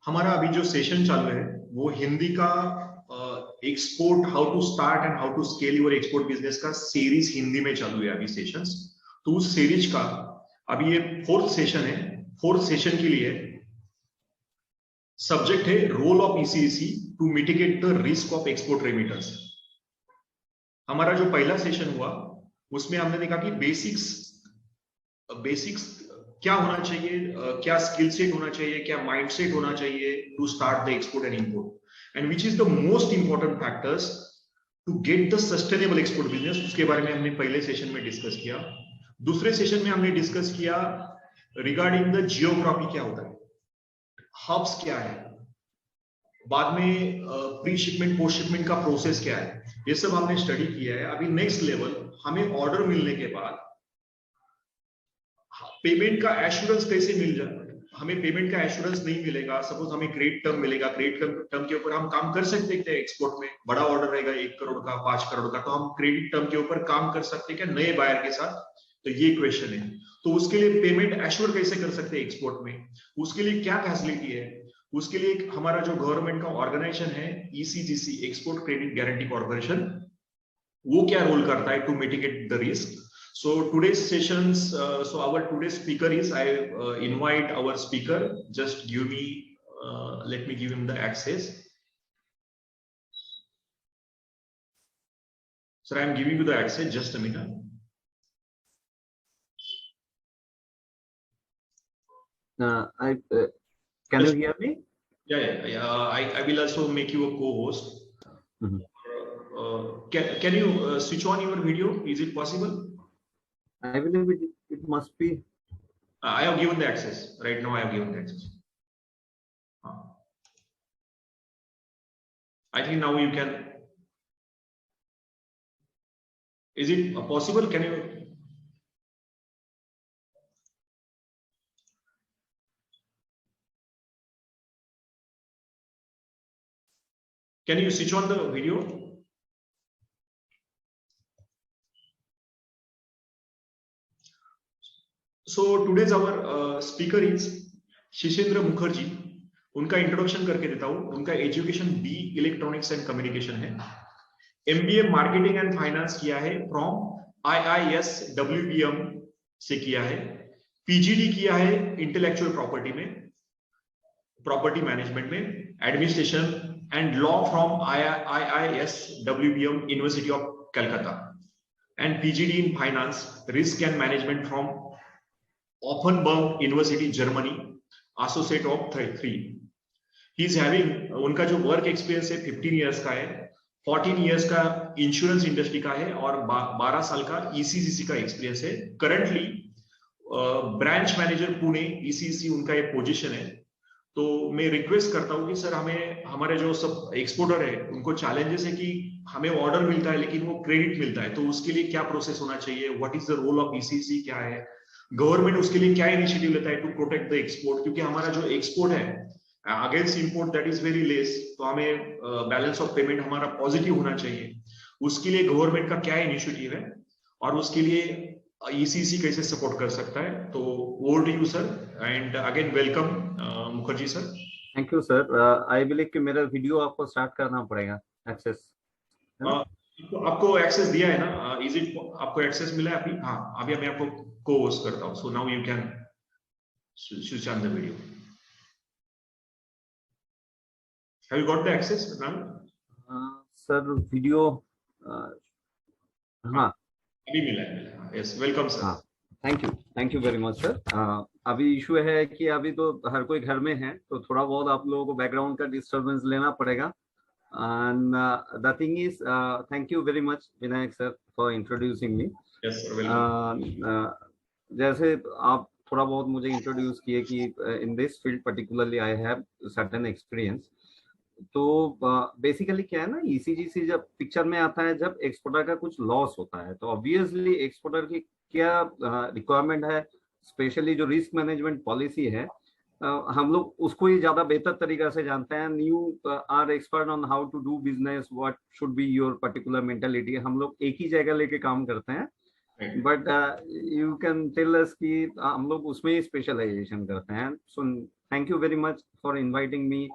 हमारा अभी जो सेशन चालू है वो हिंदी का export, how to start and how to scale your export business का सीरीज हिंदी में चालू है अभी सेशंस। तो उस सीरीज का अभी ये फोर्थ सेशन है। फोर्थ सेशन के लिए सब्जेक्ट है role of ECEC to mitigate the risk of export remittance. हमारा जो पहला सेशन हुआ उसमें हमने देखा कि बेसिक्स क्या होना चाहिए, क्या स्किल सेट होना चाहिए, क्या माइंडसेट होना चाहिए to start the export and import, and which is the most important factors to get the sustainable export business. उसके बारे में हमने पहले सेशन में डिस्कस किया। दूसरे सेशन में हमने डिस्कस किया रिगार्डिंग द जियोग्राफी, क्या होता है, हब्स क्या है, बाद में प्री शिपमेंट पोस्ट शिपमेंट का प्रोसेस क्या है, ये सब हमने स्टडी किया है। अभी नेक्स्ट लेवल, हमें ऑर्डर मिलने के बाद पेमेंट का एश्योरेंस कैसे मिल जाए। हमें पेमेंट का एश्योरेंस नहीं मिलेगा, सपोज हमें क्रेडिट टर्म मिलेगा, क्रेडिट टर्म के ऊपर हम काम कर सकते हैं एक्सपोर्ट में। बड़ा ऑर्डर रहेगा 1 करोड़ का, 5 करोड़ का, तो हम क्रेडिट टर्म के ऊपर काम कर सकते हैं क्या नए बायर के साथ, तो ये क्वेश्चन है। तो उसके लिए पेमेंट एश्योर कैसे कर सकते हैं एक्सपोर्ट में, उसके लिए क्या फैसिलिटी है, उसके लिए हमारा जो गवर्नमेंट का ऑर्गेनाइजेशन है ECGC, export credit guarantee corporation, वो क्या रोल करता है to mitigate the risk. So today's sessions, so our today's speaker is, I invite our speaker, just give me, let me give him the access. Sir, I am giving you the access, just a minute. Can you hear me? Yeah. I will also make you a co-host. Can you switch on your video? Is it possible? I believe it must be. I have given the access. Right now I have given the access. I think now you can. Is it possible? Can you? Can you switch on the video? So today's our speaker is Shishendra Mukherjee. उनका introduction करके देता हूं। उनका education B electronics and communication है, MBA marketing and finance किया है from IIS डब्ल्यूबीएम से किया है, पीजीडी किया है इंटेलेक्चुअल प्रॉपर्टी में, प्रॉपर्टी मैनेजमेंट में, administration and law from IIS WBM university of Calcutta, and PGD in finance risk and management from Offenburg University, Germany, associate of 3. He is having, उनका जो work experience है 15 years का है, 14 years का insurance industry का है और 12 साल का ईसीजीसी का एक्सपीरियंस है। Currently branch manager Pune ECGC उनका एक पोजीशन है। तो मैं रिक्वेस्ट करता हूँ कि सर, हमें हमारे जो सब एक्सपोर्टर है उनको चैलेंजेस है कि हमें ऑर्डर मिलता है लेकिन वो क्रेडिट मिलता है, तो उसके लिए क्या प्रोसेस होना चाहिए, what is the role of ECGC, क्या है गवर्नमेंट उसके लिए क्या इनिशिएटिव लेता है टू प्रोटेक्ट द एक्सपोर्ट, क्योंकि हमारा जो एक्सपोर्ट है against import that is very less, तो हमें बैलेंस ऑफ पेमेंट हमारा पॉजिटिव होना चाहिए। उसके लिए गवर्नमेंट का क्या इनिशिएटिव है और उसके लिए ईसीसी कैसे सपोर्ट कर सकता है। तो over to you sir, and again welcome Mukherjee sir. Thank you sir. I believe कि मेरा वीडियो आपको स्टार्ट करना पड़ेगा, एक्सेस आपको एक्सेस दिया है ना, इज इट आपको एक्सेस मिला है अभी? हाँ, अभी मैं आपको को होस्ट करता हूं। So now you can switch on the video. Have you got the access now? Sir video हाँ अभी मिला है। Yes, welcome sir. Thank you very much sir. अभी इशू है कि अभी तो हर कोई घर में है, तो थोड़ा बहुत आप लोगों को बैकग्राउंड का डिस्टर्बेंस लेना पड़ेगा। And the thing is, thank you very much, Vinayak sir, for introducing me. Yes sir, welcome. जैसे आप थोड़ा बहुत मुझे इंट्रोड्यूस किए कि in this field particularly I have certain experience. तो बेसिकली क्या है ना, ईसीजीसी जब पिक्चर में आता है जब एक्सपोर्टर का कुछ लॉस होता है, तो ऑब्वियसली एक्सपोर्टर की क्या रिक्वायरमेंट है, स्पेशली जो रिस्क मैनेजमेंट पॉलिसी है, हम लोग उसको ही ज्यादा बेहतर तरीका से जानते हैं। New are expert on how to do business, what should be your particular mentality. हम लोग एक ही जगह लेके काम करते हैं, Right. But you can tell us कि हम लोग उसमें ही स्पेशलाइजेशन करते हैं. So thank you very much for inviting me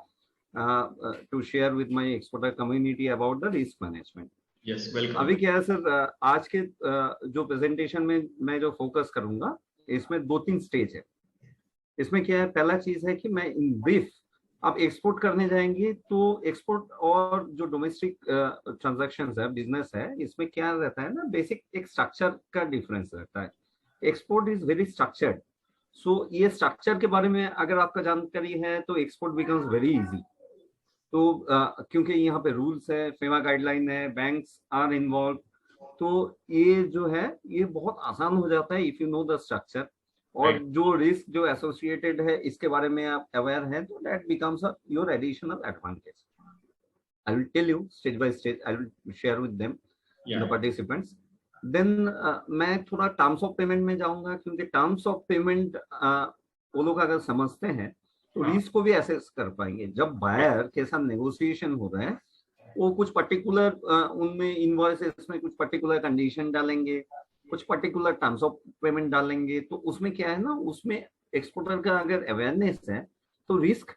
to share with my exporter community about the risk management. Yes, welcome. अभी क्या है सर, आज के जो प्रेजेंटेशन में मैं जो फोकस करूंगा, इसमें 2-3 स्टेज है. इसमें क्या है, पहला चीज है कि मैं इन ब्रीफ, आप एक्सपोर्ट करने जाएंगे तो एक्सपोर्ट और जो डोमेस्टिक ट्रांजैक्शंस है, बिजनेस है, इसमें क्या रहता है ना, बेसिक एक स्ट्रक्चर का डिफरेंस रहता है. Export is very structured. So ये स्ट्रक्चर के बारे में अगर आपका जानकारी है तो एक्सपोर्ट बिकम्स वेरी इजी. तो क्योंकि यहाँ पे रूल्स है, फेमा गाइडलाइन है, बैंक्स आर इन्वॉल्व, तो ये जो है ये बहुत आसान हो जाता है if you know the structure. और Right. जो रिस्क जो एसोसिएटेड है इसके बारे में आप अवेयर हैं तो that becomes your additional advantage. I will tell you stage by stage, I will share with them Yeah. The participants. Then मैं थोड़ा टर्म्स ऑफ पेमेंट में जाऊंगा, क्योंकि टर्म्स ऑफ पेमेंट वो लोग अगर समझते हैं तो हाँ. रिस्क को भी एसेस कर पाएंगे. जब बायर के साथ नेगोशिएशन हो रहा है, वो कुछ पर्टिकुलर उनमें इनवॉइसेस में कुछ पर्टिकुलर कंडीशन डालेंगे, कुछ पर्टिकुलर टर्म्स ऑफ पेमेंट डालेंगे. तो उसमें क्या है ना, उसमें एक्सपोर्टर का अगर अवेयरनेस है तो रिस्क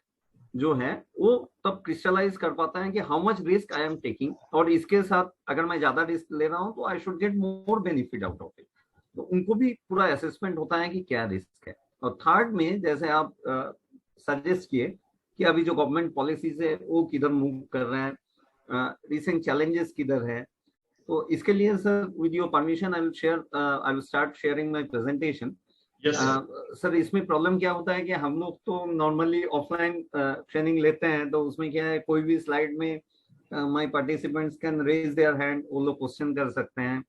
जो है वो तब क्रिस्टलाइज कर पाता है कि how much risk I am taking, और इसके साथ अगर मैं ज्यादा रिस्क ले रहा हूँ तो I should get more benefit out of it. तो उनको भी पूरा असेसमेंट होता है कि क्या रिस्क है. और थर्ड में, जैसे आप सजेस्ट किए कि अभी जो गवर्नमेंट पॉलिसीज है वो किधर मूव कर रहे हैं, रिसेंट चैलेंजेस किधर है, तो इसके लिए sir with your permission I will start sharing my presentation. Yes, sir. Sir इसमें प्रॉब्लम क्या होता है कि हम लोग तो नॉर्मली ऑफलाइन ट्रेनिंग लेते हैं, तो उसमें क्या है, कोई भी स्लाइड में my participants can raise their hand, वो लोग क्वेश्चन कर सकते हैं.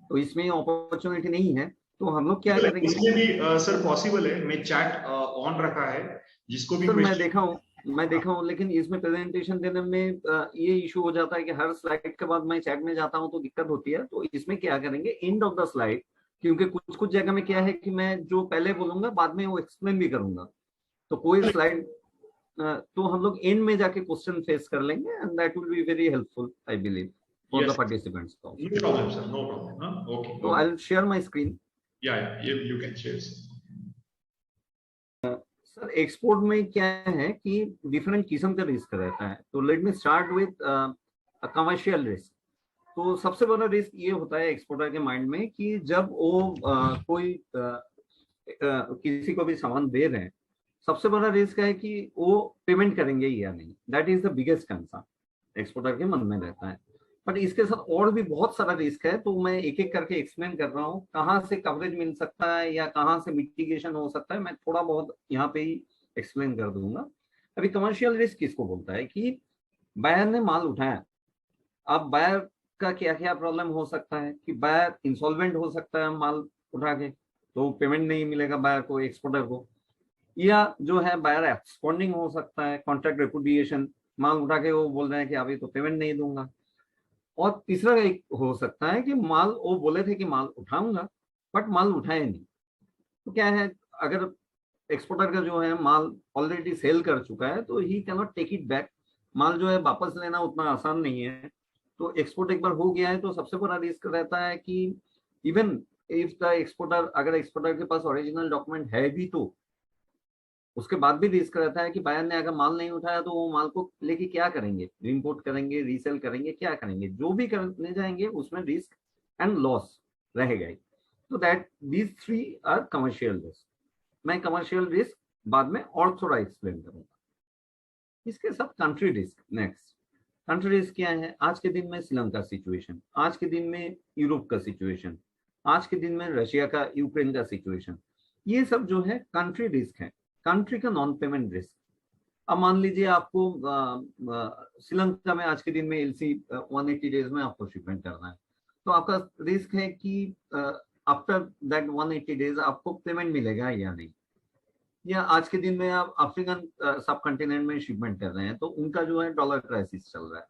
तो इसमें अपॉर्चुनिटी नहीं है, तो हम लोग क्या करेंगे. इसमें भी सर पॉसिबल है, मैं चैट ऑन रखा है, जिसको भी सर मैं question- देखा हूँ, लेकिन इसमें प्रेजेंटेशन देने में ये इशू हो जाता है कि हर स्लाइड के बाद मैं चैट में जाता हूँ तो दिक्कत होती है. तो इसमें क्या करेंगे, एंड ऑफ द स्लाइड, क्योंकि कुछ कुछ जगह में क्या है कि मैं जो पहले बोलूंगा बाद में वो एक्सप्लेन भी करूंगा, तो कोई स्लाइड तो हम लोग एंड में जाके क्वेश्चन फेस कर लेंगे, and that will be very helpful I believe for the Yes, participants. no problem, sir. No problem. Huh? Okay. तो I will share my screen. Yeah, you can share. Sir. Sir export में क्या है कि different किस्म का risk रहता है. तो let me start with commercial risk. तो सबसे बड़ा रिस्क ये होता है एक्सपोर्टर के माइंड में कि जब वो कोई किसी को भी सामान दे रहे हैं, सबसे बड़ा रिस्क है कि वो पेमेंट करेंगे या नहीं. That is the biggest concern exporter के मन में रहता है. बट इसके साथ और भी बहुत सारा रिस्क है, तो मैं एक एक करके एक्सप्लेन कर रहा हूँ कहाँ से कवरेज मिल सकता है या कहाँ से मिटिगेशन हो सकता है. मैं थोड़ा बहुत यहाँ पे ही एक्सप्लेन कर दूंगा. अभी कमर्शियल रिस्क किसको बोलता है कि बायर ने माल उठाया. अब बायर का क्या क्या प्रॉब्लम हो सकता है कि बायर इंसॉल्वेंट हो सकता है माल उठा के, तो पेमेंट नहीं मिलेगा बायर को, एक्सपोर्टर को, या जो है बायर एब्सकॉन्डिंग हो सकता है, कॉन्ट्रैक्ट रेपुडिएशन, माल उठा के वो बोल रहे हैं कि अभी तो पेमेंट नहीं दूंगा. और तीसरा एक हो सकता है कि माल वो बोले थे कि माल उठाऊंगा बट माल उठाए नहीं. तो क्या है, अगर एक्सपोर्टर का जो है माल ऑलरेडी सेल कर चुका है तो he can not take it back. माल जो है वापस लेना उतना आसान नहीं है. तो एक्सपोर्ट एक बार हो गया है तो सबसे बड़ा रिस्क रहता है कि इवन इफ द एक्सपोर्टर, अगर एक्सपोर्टर के पास ओरिजिनल डॉक्यूमेंट है भी तो उसके बाद भी रिस्क रहता है कि बायर ने अगर माल नहीं उठाया तो वो माल को लेके क्या करेंगे, इम्पोर्ट करेंगे, रीसेल करेंगे, क्या करेंगे, जो भी करने जाएंगे उसमें रिस्क एंड लॉस रहेगा ही. तो that these three are commercial risk. मैं कमर्शियल रिस्क बाद में और थोड़ा एक्सप्लेन करूंगा. इसके साथ country risk. Next, country risk क्या है. आज के दिन में श्रीलंका सिचुएशन, आज के दिन में यूरोप का सिचुएशन, आज के दिन में रशिया का यूक्रेन का सिचुएशन, ये सब जो है कंट्री रिस्क है, कंट्री का नॉन पेमेंट रिस्क. अब मान लीजिए आपको श्रीलंका में आज के दिन में एलसी 180 डेज में आपको शिपमेंट करना है, तो आपका रिस्क है कि आफ्टर दैट 180 डेज आपको पेमेंट मिलेगा या नहीं. या आज के दिन में आप अफ्रीकन सब कंटिनेंट में शिपमेंट कर रहे हैं तो उनका जो है डॉलर क्राइसिस चल रहा है,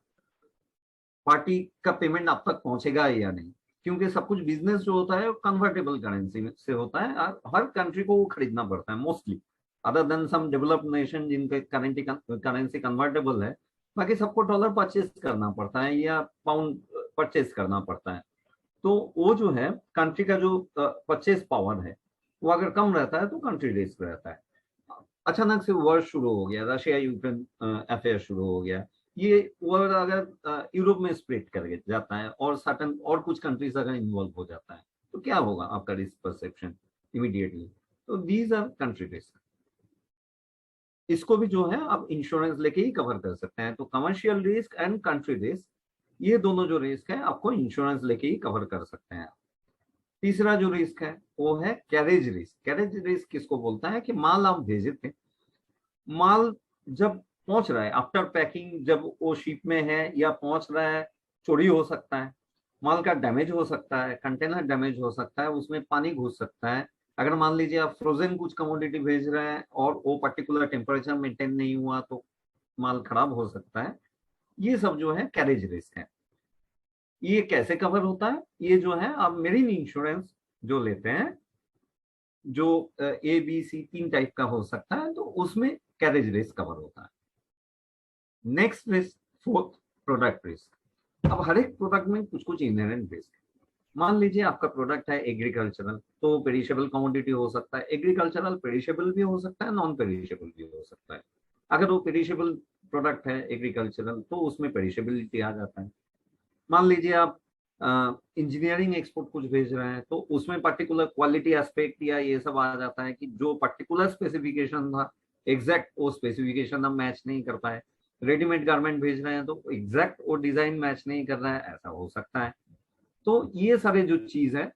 पार्टी का पेमेंट आप तक पहुंचेगा या नहीं, क्योंकि सब कुछ बिजनेस जो होता है वो कन्वर्टेबल करेंसी से होता है. हर कंट्री को वो खरीदना पड़ता है mostly, other then some developed nation जिनके करेंसी कन्वर्टेबल है, बाकी सबको डॉलर परचेज करना पड़ता है या पाउंड परचेज करना पड़ता है. तो वो जो है कंट्री का जो परचेस पावर है वो अगर कम रहता है तो कंट्री रिस्क रहता है। अचानक से वर्ष शुरू हो गया, रशिया यूक्रेन अफेयर शुरू हो गया, ये वर्ड अगर यूरोप में स्प्रेड कर जाता है और सर्टन और कुछ कंट्रीज अगर इन्वॉल्व हो जाता है तो क्या होगा आपका रिस्क परसेप्शन इमीडिएटली। तो दीज आर कंट्री रिस्क। इसको भी जो है आप इंश्योरेंस लेके ही कवर कर सकते हैं। तो commercial risk and country risk, ये दोनों जो रिस्क है आपको इंश्योरेंस लेके ही कवर कर सकते हैं। तीसरा जो रिस्क है वो है कैरेज रिस्क। कैरेज रिस्क किसको बोलता है कि माल आप भेजे थे, माल जब पहुंच रहा है आफ्टर पैकिंग, जब वो शिप में है या पहुंच रहा है, चोरी हो सकता है, माल का डैमेज हो सकता है, कंटेनर डैमेज हो सकता है, उसमें पानी घुस सकता है। अगर मान लीजिए आप फ्रोजन कुछ कमोडिटी भेज रहे हैं और वो पर्टिकुलर टेम्परेचर मेंटेन नहीं हुआ तो माल खराब हो सकता है। ये सब जो है कैरेज रिस्क है। ये कैसे कवर होता है, ये जो है आप मेरीन इंश्योरेंस जो लेते हैं, जो ए बी सी 3 टाइप का हो सकता है, तो उसमें कैरेज रिस्क कवर होता है। Next risk, fourth, product risk. अब हर एक प्रोडक्ट में कुछ कुछ इनहेरेंट रिस्क। मान लीजिए आपका प्रोडक्ट है एग्रीकल्चरल, तो पेरिशेबल कमोडिटी हो सकता है। एग्रीकल्चरल पेरिशेबल भी हो सकता है, नॉन पेरिशेबल भी हो सकता है। अगर वो पेरिशेबल प्रोडक्ट है एग्रीकल्चरल तो उसमें पेरिशेबिलिटी आ जाता है। मान लीजिए आप इंजीनियरिंग एक्सपोर्ट कुछ भेज रहे हैं तो उसमें पर्टिकुलर क्वालिटी एस्पेक्ट या ये सब आ जाता है कि जो पर्टिकुलर स्पेसिफिकेशन था एग्जैक्ट वो स्पेसिफिकेशन हम मैच नहीं कर पाए। रेडीमेड गारमेंट भेज रहे हैं तो एग्जैक्ट वो डिजाइन मैच नहीं कर रहा है, ऐसा हो सकता है। तो ये सारे जो चीज है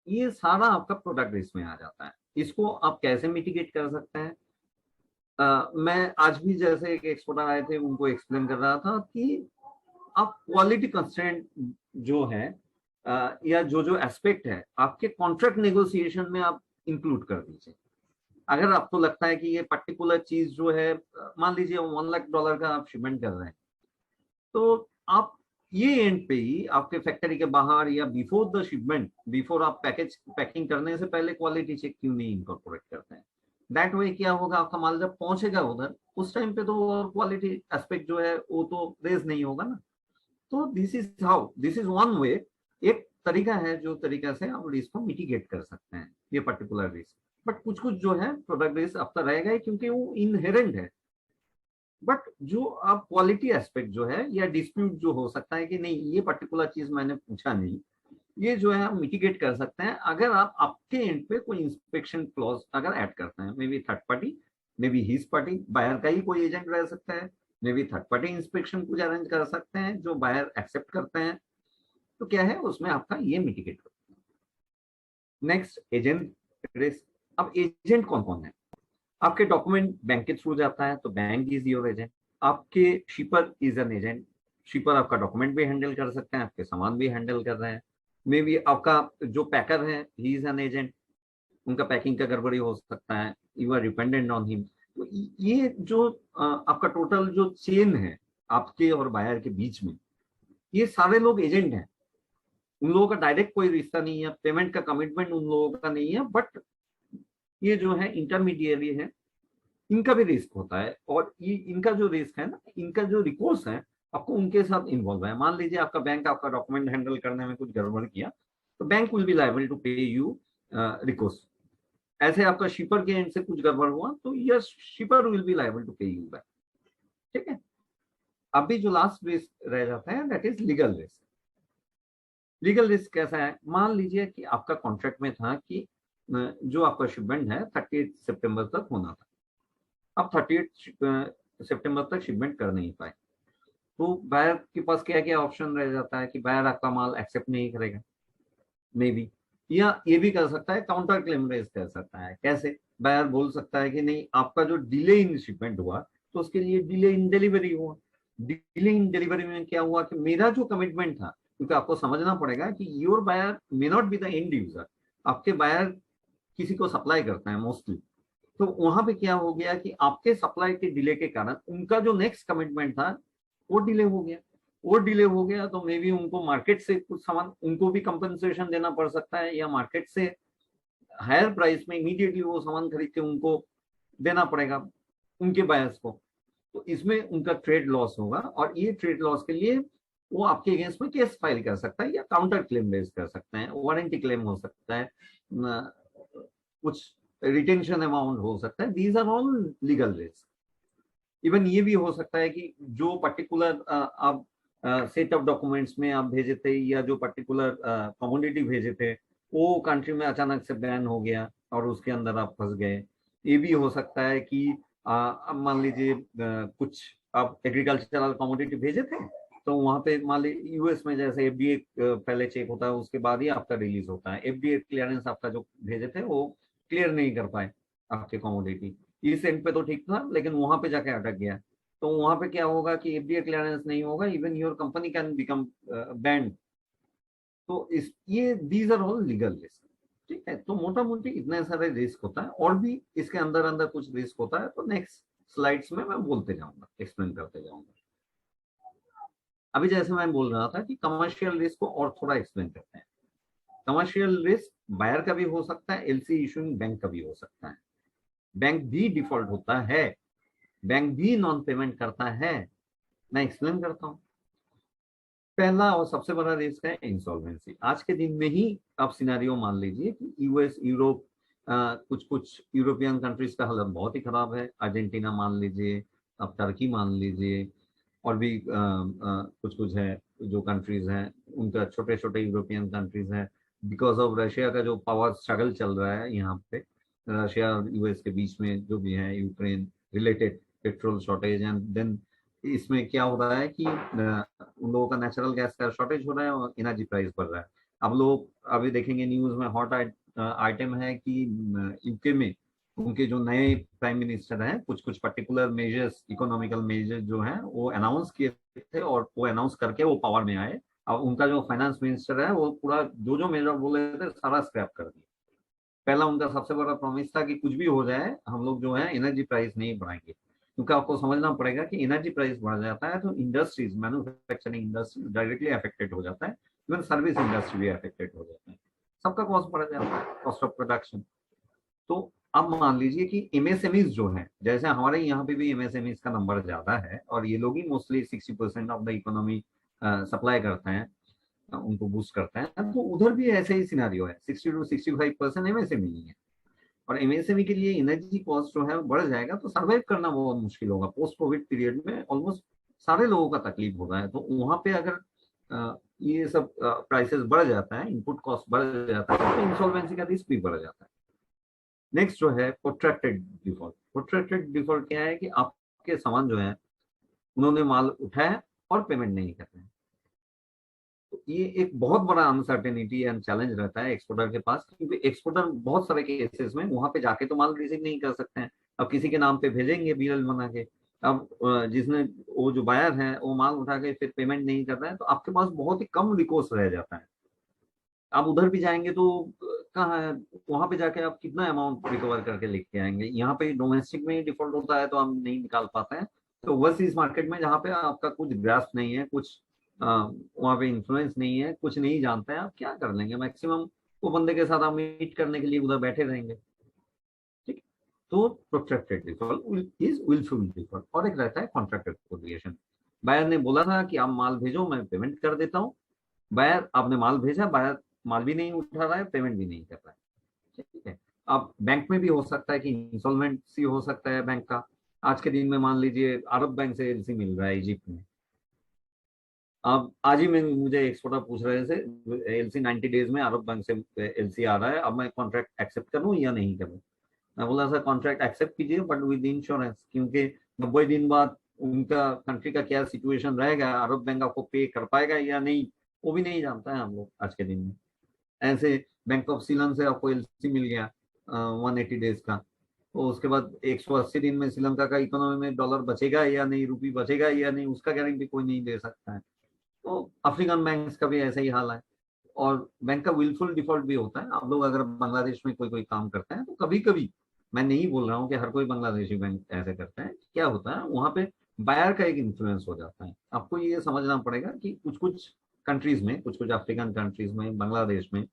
ये सारा आपका प्रोडक्ट रिस्क में आ जाता है। इसको आप कैसे मिटिगेट कर सकते हैं? मैं आज भी जैसे एक एक्सपोर्टर आए थे उनको एक्सप्लेन कर रहा था कि आप क्वालिटी कंस्ट्रेंट जो है या जो जो एस्पेक्ट है आपके कॉन्ट्रैक्ट नेगोशिएशन में आप इंक्लूड कर दीजिए। अगर आपको लगता है कि ये पर्टिकुलर चीज जो है, मान लीजिए $1 लाख का आप शिपमेंट कर रहे हैं, तो आप ये एंड पे ही आपके फैक्ट्री के बाहर या बिफोर द शिपमेंट, बिफोर आप पैकिंग करने से पहले क्वालिटी चेक क्यों नहीं इनकॉर्पोरेट करते हैं? दैट वे क्या होगा, आपका माल जब पहुंचेगा उधर उस टाइम पे तो क्वालिटी एस्पेक्ट जो है वो तो रेज नहीं होगा ना। तो दिस इज वन वे, एक तरीका है जो तरीका से आप रिस्क को मिटिगेट कर सकते हैं, ये पर्टिकुलर रिस्क। बट कुछ कुछ जो है प्रोडक्ट रिस्क आपका रहेगा ही क्योंकि वो इनहेरेंट है। बट जो आप क्वालिटी एस्पेक्ट जो है या डिस्प्यूट जो हो सकता है कि नहीं ये पर्टिकुलर चीज मैंने पूछा नहीं, ये जो है आप मिटिगेट कर सकते हैं अगर आप आपके एंड पे कोई इंस्पेक्शन क्लॉज अगर ऐड करते हैं। Maybe third party, maybe his party, buyer का ही कोई एजेंट रह सकता है, maybe third party inspection कुछ अरेंज कर सकते हैं जो बायर एक्सेप्ट करते हैं। तो क्या है उसमें आपका ये मिटिगेट करता है। Next, agent risk. अब एजेंट कौन कौन है? आपके डॉक्यूमेंट बैंक के थ्रू जाता है तो बैंक इज योर एजेंट। आपके shipper is an agent. Shipper आपका डॉक्यूमेंट भी हैंडल कर सकते हैं, आपके सामान भी हैंडल कर रहे हैं। मे बी आपका जो पैकर है ही इज एन एजेंट, उनका पैकिंग का गड़बड़ी हो सकता है, you are dependent on him. तो ये जो आपका टोटल जो चेन है आपके और बायर के बीच में, ये सारे लोग एजेंट हैं। उन लोगों का डायरेक्ट कोई रिश्ता नहीं है, पेमेंट का कमिटमेंट उन लोगों का नहीं है, बट ये जो है इंटरमीडिएरी है, इनका भी रिस्क होता है। और ये इनका जो रिस्क है ना, इनका जो रिकोर्स है आपको उनके साथ इन्वॉल्व है। मान लीजिए आपका बैंक आपका डॉक्यूमेंट हैंडल करने में कुछ गड़बड़ किया तो bank will be liable to pay you recourse. ऐसे आपका शिपर के एंड से कुछ गड़बड़ हुआ तो yes, shipper will be liable to pay you back. ठीक है। अभी जो लास्ट रिस्क रह जाता है that is legal risk. Legal risk कैसा है? मान लीजिए कि आपका कॉन्ट्रैक्ट में था कि जो आपका शिपमेंट है 38 सितंबर तक होना था, आप 38 सितंबर तक शिपमेंट कर नहीं पाए, तो बायर के पास क्या क्या ऑप्शन रह जाता है कि बायर आपका माल एक्सेप्ट नहीं करेगा मे बी, या ये भी कर सकता है काउंटर क्लेम रेज कर सकता है। कैसे? बायर बोल सकता है कि नहीं आपका जो डिले इन शिपमेंट हुआ तो उसके लिए डिले इन डिलीवरी हुआ। डिले इन डिलीवरी में क्या हुआ कि मेरा जो कमिटमेंट था, क्योंकि आपको समझना पड़ेगा कि your buyer may not be the end user, आपके बायर किसी को सप्लाई करते हैं मोस्टली। तो वहां पे क्या हो गया कि आपके सप्लाई के डिले के कारण उनका जो नेक्स्ट कमिटमेंट था वो डिले हो गया। वो डिले हो गया तो मे बी उनको मार्केट से कुछ सामान उनको भी कंपनसेशन देना पड़ सकता है, या मार्केट से हायर प्राइस में इमीडिएटली वो सामान खरीद के उनको देना पड़ेगा उनके बायर्स को। तो इसमें उनका ट्रेड लॉस होगा, और ये ट्रेड लॉस के लिए वो आपके अगेंस्ट में केस फाइल कर सकता है या काउंटर क्लेम रेज कर सकते हैं, वारंटी क्लेम हो सकता है, कुछ रिटेंशन अमाउंट हो सकता है। These are all legal risk. Even ये भी हो सकता है कि जो पर्टिकुलर आप सेट ऑफ डॉक्यूमेंट्स में आप भेजे थे या जो पर्टिकुलर कमोडिटी भेजे थे वो कंट्री में अचानक से बैन हो गया और उसके अंदर आप फंस गए। ये भी हो सकता है कि अब मान लीजिए कुछ आप एग्रीकल्चरल कमोडिटी भेजे थे तो वहां पे मान लीजिए यूएस में जैसे एफडीए पहले चेक होता है उसके बाद ही आपका रिलीज होता है। एफडीए क्लियरेंस आपका जो भेजे थे वो क्लियर नहीं कर पाए आपके कमोडिटी। इस एंड पे तो ठीक था लेकिन वहां पे जाके अटक गया। तो वहां पे क्या होगा कि एफडीए क्लियरेंस नहीं होगा, even your company can become banned. तो इस ये these are all legal risk. ठीक है, तो मोटा मोटी इतने सारे रिस्क होता है और भी इसके अंदर अंदर कुछ रिस्क होता है, तो नेक्स्ट स्लाइड्स में मैं बोलते जाऊंगा, एक्सप्लेन करते जाऊंगा। अभी जैसे मैं बोल रहा था कि कमर्शियल रिस्क को और थोड़ा एक्सप्लेन करते हैं। कमर्शियल रिस्क बायर का भी हो सकता है, एलसी इशूइंग बैंक का भी हो सकता है। बैंक भी डिफॉल्ट होता है, बैंक भी नॉन पेमेंट करता है। मैं एक्सप्लेन करता हूं। पहला और सबसे बड़ा रिस्क है इंसॉल्वेंसी। आज के दिन में ही आप सिनेरियो मान लीजिए कि यूएस, यूरोप, कुछ कुछ यूरोपियन कंट्रीज का हालत बहुत ही खराब है। अर्जेंटीना मान लीजिए, अब टर्की मान लीजिए, और भी कुछ कुछ है जो कंट्रीज हैं उनका, छोटे छोटे यूरोपियन कंट्रीज हैं। बिकॉज ऑफ रशिया का जो पावर स्ट्रगल चल रहा है यहाँ पे, रशिया और यूएस के बीच में जो भी है, Ukraine related petrol shortage, and then इसमें क्या हो रहा है कि उन लोगों का नेचुरल गैस का शॉर्टेज हो रहा है और एनर्जी प्राइस बढ़ रहा है। अब लोग अभी देखेंगे न्यूज में हॉट आइटम है कि यूके में उनके जो नए प्राइम मिनिस्टर हैं कुछ कुछ पर्टिकुलर मेजर्स, इकोनॉमिकल मेजर्स जो हैं वो अनाउंस किए थे और वो अनाउंस करके वो पावर में आए। अब उनका जो फाइनेंस मिनिस्टर है वो पूरा जो जो मेजर बोले थे सारा स्क्रैप कर दिया। पहला उनका सबसे बड़ा प्रॉमिस था कि कुछ भी हो जाए हम लोग जो है एनर्जी प्राइस नहीं बढ़ाएंगे, क्योंकि आपको समझना पड़ेगा कि एनर्जी प्राइस बढ़ जाता है तो industries, manufacturing industry directly affected हो जाता है, इवन सर्विस इंडस्ट्री भी अफेक्टेड हो जाता है, सबका कॉस्ट बढ़ जाता है, कॉस्ट ऑफ प्रोडक्शन। तो अब मान लीजिए कि एमएसएमईज जो है, जैसे हमारे यहाँ पे भी एमएसएमईज का नंबर ज्यादा है और ये लोग ही mostly 60% of the economy supply करते हैं, उनको बूस्ट करते हैं, तो उधर भी ऐसे ही सिनारियो है, 60 to 65% एमएसएमई है। और एमएसएमई के लिए एनर्जी कॉस्ट जो है बढ़ जाएगा तो सर्वाइव करना बहुत मुश्किल होगा। पोस्ट कोविड पीरियड में ऑलमोस्ट सारे लोगों का तकलीफ हो रहा है, तो वहां पे अगर ये सब प्राइसेस बढ़ जाता है, इनपुट कॉस्ट बढ़ जाता है, तो इंसॉल्वेंसी का रिस्क भी बढ़ जाता है। नेक्स्ट जो है प्रोट्रैक्टेड डिफॉल्ट। प्रोट्रैक्टेड डिफॉल्ट क्या है कि आपके सामान जो है उन्होंने माल उठाया और पेमेंट नहीं कर रहे हैं, तो ये एक बहुत बड़ा अनसर्टेनिटी एंड चैलेंज रहता है एक्सपोर्टर के पास, क्योंकि एक्सपोर्टर बहुत सारे केसेस में वहां पे जाके तो माल रिसीव नहीं कर सकते हैं। अब किसी के नाम पे भेजेंगे बीएल बना के, अब जिसने वो जो बायर है वो माल उठा के फिर पेमेंट नहीं कर रहा है, तो आपके पास बहुत ही कम रिकोर्स रह जाता है। आप उधर भी जाएंगे तो कहाँ है, वहां पे जाके आप कितना अमाउंट रिकवर करके लेके आएंगे। यहाँ पे डोमेस्टिक में ही डिफॉल्ट होता है तो हम नहीं निकाल पाते हैं, तो ओवरसीज मार्केट में जहाँ पे आपका कुछ ग्रास्प नहीं है, कुछ वहाँ पे इन्फ्लुएंस नहीं है, कुछ नहीं जानते हैं, आप क्या कर लेंगे, मैक्सिमम वो बंदे के साथ आप मीट करने के लिए उधर बैठे रहेंगे। ठीक, तो protracted default is wilful default. और एक रहता है कॉन्ट्रैक्टेड एक्सपोर्टेशन। बायर ने बोला था कि आप माल भेजो, मैं पेमेंट कर देता हूँ। बायर, आपने माल भेजा, बायर माल भी नहीं उठा रहा है, पेमेंट भी नहीं कर रहा है। ठीक है, अब बैंक में भी हो सकता है कि इंसॉल्वेंसी हो सकता है बैंक का। आज के दिन में मान लीजिए अरब बैंक से एलसी मिल रहा है इजिप्ट में। अब आज ही में मुझे एक्सपोर्टर पूछ रहे थे एलसी 90 डेज में अरब बैंक से एलसी आ रहा है, अब मैं कॉन्ट्रैक्ट एक्सेप्ट करूं या नहीं करूं। मैं बोला सर कॉन्ट्रैक्ट एक्सेप्ट कीजिए बट विद इंश्योरेंस, क्योंकि 90 दिन बाद उनका कंट्री का क्या सिचुएशन रहेगा, अरब बैंक आपको पे कर पाएगा या नहीं वो भी नहीं जानता है हम लोग आज के दिन में। ऐसे बैंक ऑफ सीलन से आपको एलसी मिल गया 180 डेज का, तो उसके बाद 180 दिन में श्रीलंका का इकोनॉमी में डॉलर बचेगा या नहीं, रुपी बचेगा या नहीं, उसका गारंटी कोई नहीं दे सकता है। तो अफ्रीकन बैंक्स का भी ऐसा ही हाल है। और बैंक का विलफुल डिफॉल्ट भी होता है। आप लोग अगर बांग्लादेश में कोई कोई काम करते हैं तो कभी कभी, मैं नहीं बोल रहा हूँ कि हर कोई बांग्लादेशी बैंक ऐसे करते हैं, क्या होता है वहां पे बायर का एक इन्फ्लुएंस हो जाता है। आपको ये समझना पड़ेगा कि कुछ कुछ कंट्रीज में, कुछ कुछ अफ्रीकन कंट्रीज में, बांग्लादेश में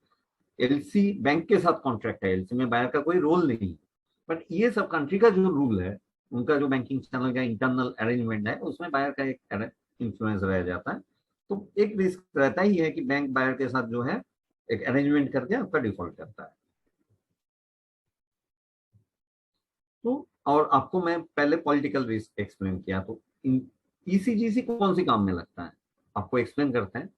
एलसी बैंक के साथ कॉन्ट्रैक्ट है, एलसी में बायर का कोई रोल नहीं। बट ये सब कंट्री का जो रूल है, उनका जो बैंकिंग चैनल का इंटरनल अरेंजमेंट है, उसमें बायर का एक इन्फ्लुएंस रह जाता है। तो एक रिस्क रहता ही है कि बैंक बायर के साथ जो है एक अरेंजमेंट करके आपका डिफॉल्ट करता है। तो और आपको मैं पहले पॉलिटिकल रिस्क एक्सप्लेन किया, तो ईसीजीसी कौन सी काम में लगता है आपको एक्सप्लेन करते हैं।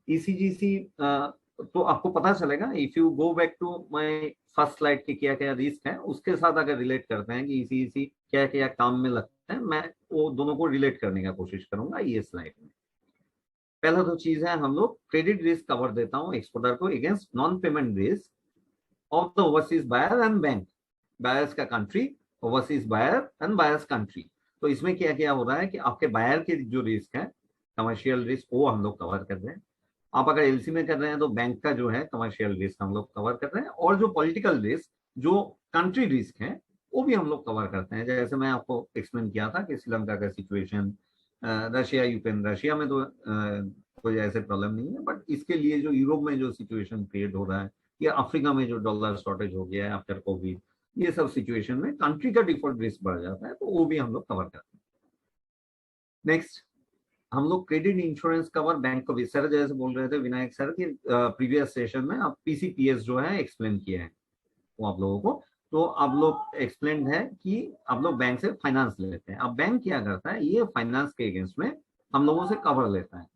ईसीजीसी तो आपको पता चलेगा if you go back to my first slide के क्या क्या रिस्क है, उसके साथ अगर रिलेट करते हैं कि ईसीजीसी क्या क्या काम में लगता है, मैं वो दोनों को रिलेट करने का कोशिश करूंगा ये स्लाइड में। पहला तो चीज है, हम लोग क्रेडिट रिस्क कवर देता हूँ एक्सपोर्टर को against non payment risk of the overseas buyer and bank, buyers का country, overseas buyer and buyers country. तो इसमें क्या क्या हो रहा है कि आपके बायर के जो रिस्क है कमर्शियल रिस्क वो हम लोग कवर कर रहे हैं। आप अगर एलसी में कर रहे हैं तो बैंक का जो है कमर्शियल रिस्क हम लोग कवर कर रहे हैं, और जो पॉलिटिकल रिस्क जो कंट्री रिस्क है वो भी हम लोग कवर करते हैं। जैसे मैं आपको एक्सप्लेन किया था कि श्रीलंका का सिचुएशन, रशिया यूक्रेन, रशिया में तो कोई ऐसे प्रॉब्लम नहीं है, बट इसके लिए जो यूरोप में जो सिचुएशन क्रिएट हो रहा है या अफ्रीका में जो डॉलर शॉर्टेज हो गया है आफ्टर कोविड, ये सब सिचुएशन में कंट्री का डिफॉल्ट रिस्क बढ़ जाता है, तो वो भी हम लोग कवर करते हैं। नेक्स्ट, हम लोग क्रेडिट इंश्योरेंस कवर बैंक को भी, सर जैसे बोल रहे थे विनायक सर की प्रीवियस सेशन में आप पीसीपीएस जो है एक्सप्लेन किए हैं वो आप लोगों को, तो आप लोग एक्सप्लेन है कि आप लोग बैंक से फाइनेंस लेते हैं। अब बैंक क्या करता है, ये फाइनेंस के अगेंस्ट में हम लोगों से कवर लेता है।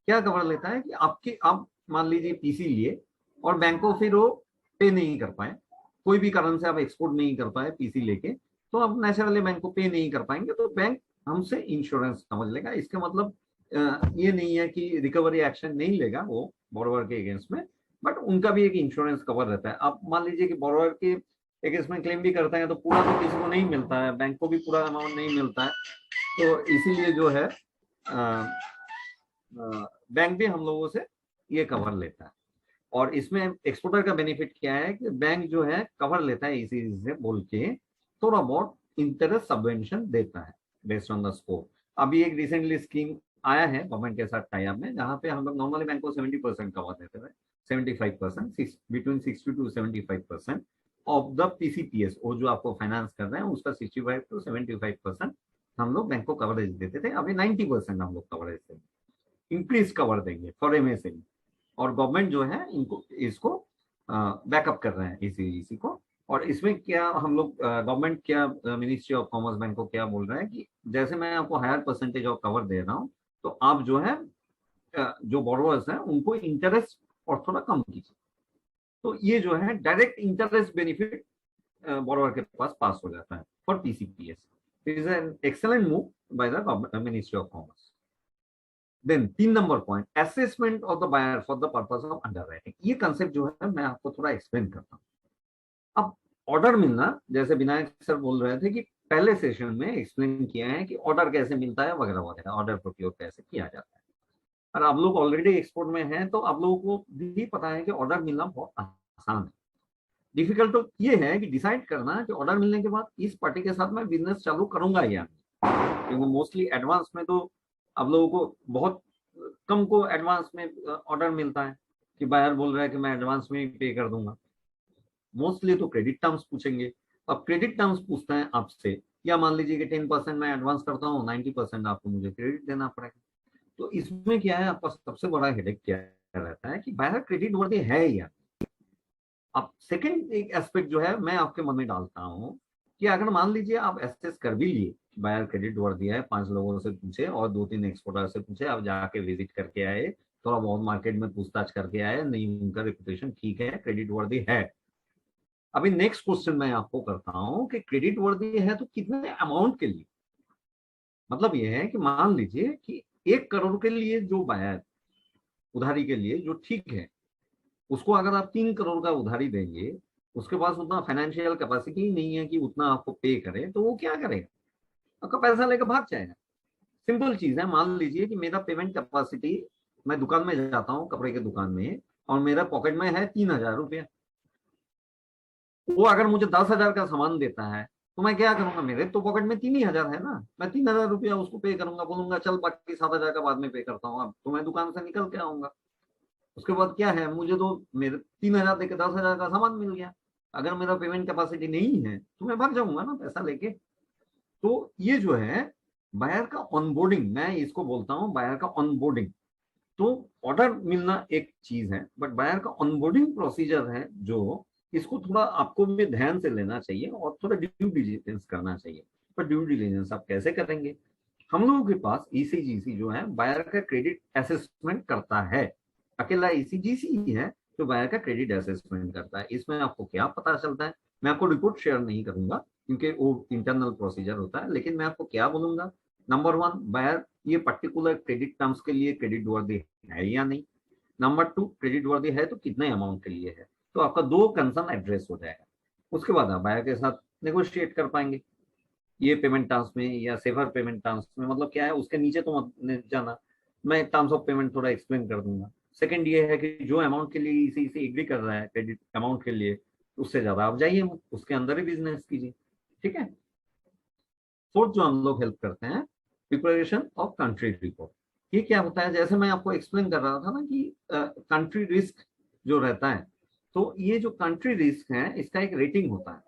क्या कवर लेता है कि आपके, आप मान लीजिए पीसी लिए और बैंक को फिर वो पे नहीं कर पाए, कोई भी कारण से आप एक्सपोर्ट नहीं कर पाए पीसी लेके, तो आप नेचुरली बैंक को पे नहीं कर पाएंगे, तो बैंक हमसे इंश्योरेंस समझ लेगा। इसका मतलब ये नहीं है कि रिकवरी एक्शन नहीं लेगा वो बोरोवर के अगेंस्ट में, बट उनका भी एक इंश्योरेंस कवर रहता है। आप मान लीजिए कि बोरोवर के अगेंस्ट में क्लेम भी करते हैं तो पूरा तो किसी को नहीं मिलता है, बैंक को भी पूरा अमाउंट नहीं मिलता है, तो इसीलिए जो है बैंक भी हम लोगों से ये कवर लेता है। और इसमें एक्सपोर्टर का बेनिफिट क्या है कि बैंक जो है कवर लेता है इसी से बोल के थोड़ा बहुत इंटरेस्ट सबवेंशन देता है बेस्ड ऑन द स्कोप। अभी एक रिसेंटली स्कीम आया है गवर्नमेंट के साथ टाई अप में, जहां पे हम लोग नॉर्मली बैंक को 70% कवर देते थे, 75%, बिटवीन 60 to 75% ऑफ द पीसीपीएस, वो जो आपको फाइनेंस कर रहे हैं उसका 65 to 75% हम लोग बैंक को कवरेज देते थे। अभी 90% हम लोग कवरेज देंगे, इंक्रीज कवर देंगे फॉर एमएसएमई, और गवर्नमेंट जो है इनको इसको बैकअप कर रहे हैं इसी को। और इसमें क्या हम लोग गवर्नमेंट क्या मिनिस्ट्री ऑफ कॉमर्स बैंक को क्या बोल रहे हैं कि जैसे मैं आपको हायर परसेंटेज ऑफ कवर दे रहा हूँ, तो आप जो है जो बोरोवर्स हैं उनको इंटरेस्ट और थोड़ा कम कीजिए। तो ये जो है डायरेक्ट इंटरेस्ट बेनिफिट बोरोवर के पास हो जाता है for PCPS. It is an excellent move by the ministry of commerce. Then 3 number point, assessment of the buyer for the purpose of underwriting. ये कंसेप्ट जो है मैं आपको थोड़ा एक्सप्लेन करता हूँ। अब ऑर्डर मिलना, जैसे विनायक सर बोल रहे थे कि पहले सेशन में एक्सप्लेन किया है कि ऑर्डर कैसे मिलता है वगैरह वगैरह, ऑर्डर प्रोक्योर कैसे किया जाता है। और आप लोग ऑलरेडी एक्सपोर्ट में हैं तो आप लोगों को भी पता है कि ऑर्डर मिलना बहुत आसान है। डिफिकल्ट तो ये है कि डिसाइड करना कि ऑर्डर मिलने के बाद इस पार्टी के साथ मैं बिजनेस चालू करूंगा या नहीं, क्योंकि मोस्टली एडवांस में तो आप लोगों को बहुत कम को एडवांस में ऑर्डर मिलता है कि बायर बोल रहा है कि मैं एडवांस में ही पे कर दूंगा। मोस्टली तो क्रेडिट टर्म्स पूछेंगे। अब क्रेडिट टर्म्स पूछते हैं आपसे, या मान लीजिए कि 10% मैं एडवांस करता हूँ, 90% आपको मुझे क्रेडिट देना पड़ेगा। तो इसमें क्या है, आपका सबसे बड़ा हेडेक क्या रहता है कि बायर क्रेडिट वर्दी है या। अब सेकंड एक एस्पेक्ट जो है मैं आपके मन में डालता हूँ कि अगर मान लीजिए आप एसेस कर भी लिए बायर क्रेडिट वर्दी है, 5 लोगों से पूछे और 2-3 एक्सपोर्टर से पूछे, आप जाके विजिट करके आए, थोड़ा बहुत मार्केट में पूछताछ करके आए, नहीं उनका रेपुटेशन ठीक है, क्रेडिट वर्दी है। अभी नेक्स्ट क्वेश्चन मैं आपको करता हूं कि क्रेडिट वर्दी है तो कितने अमाउंट के लिए। मतलब यह है कि मान लीजिए कि 1 करोड़ के लिए जो बायर उधारी के लिए जो ठीक है, उसको अगर आप 3 करोड़ का उधारी देंगे, उसके पास उतना फाइनेंशियल कैपेसिटी नहीं है कि उतना आपको पे करे, तो वो क्या करेगा, आपका पैसा लेकर भाग जाएगा। सिंपल चीज है, मान लीजिए कि मेरा पेमेंट कैपेसिटी, मैं दुकान में जाता हूँ कपड़े की दुकान में और मेरा पॉकेट में है 3,000 रुपया, वो अगर मुझे 10,000 का सामान देता है तो मैं क्या करूंगा, मेरे तो पॉकेट में 3,000 है ना, मैं 3,000 रुपया उसको पे करूंगा, बोलूंगा चल बाकी 7,000 का बाद में पे करता हूँ। अब तो मैं दुकान से निकल के आऊंगा, उसके बाद क्या है, मुझे तो मेरे 3,000 देके 10,000 का सामान मिल गया। अगर मेरा पेमेंट कैपेसिटी नहीं है तो मैं भाग जाऊंगा ना पैसा लेके। तो ये जो है बायर का ऑनबोर्डिंग, मैं इसको बोलता हूँ बायर का ऑनबोर्डिंग। तो ऑर्डर मिलना एक चीज है, बट बायर का ऑनबोर्डिंग प्रोसीजर है जो इसको थोड़ा आपको भी ध्यान से लेना चाहिए और थोड़ा ड्यू डिलिजेंस करना चाहिए। पर ड्यू डिलिजेंस आप कैसे करेंगे? हम लोगों के पास ईसीजीसी जो है बायर का क्रेडिट असेसमेंट करता है, अकेला ईसीजीसी ही है जो बायर का क्रेडिट असेसमेंट करता है। इसमें आपको क्या पता चलता है, मैं आपको रिपोर्ट शेयर नहीं करूंगा क्योंकि वो इंटरनल प्रोसीजर होता है, लेकिन मैं आपको क्या बोलूंगा, नंबर वन, बायर ये पर्टिकुलर क्रेडिट टर्म्स के लिए क्रेडिट वर्दी है या नहीं। नंबर टू, क्रेडिट वर्दी है तो कितने अमाउंट के लिए है। तो आपका दो कंसर्न एड्रेस हो जाएगा। उसके बाद आप बायर के साथ नेगोशिएट कर पाएंगे ये पेमेंट टर्म्स में या सेफर पेमेंट टर्म्स में, मतलब क्या है उसके नीचे तो मत जाना, मैं टर्म्स ऑफ पेमेंट थोड़ा एक्सप्लेन कर दूंगा। सेकंड ये है कि जो अमाउंट के लिए इसी इसी एग्री कर रहा है क्रेडिट अमाउंट के लिए, उससे ज्यादा आप जाइए मत, उसके अंदर ही बिजनेस कीजिए, ठीक है। फोर्थ जो हम लोग हेल्प करते हैं, प्रिपरेशन ऑफ कंट्री रिपोर्ट। ये क्या होता है, जैसे मैं आपको एक्सप्लेन कर रहा था ना कि कंट्री रिस्क जो रहता है, तो ये जो कंट्री रिस्क है इसका एक रेटिंग होता है,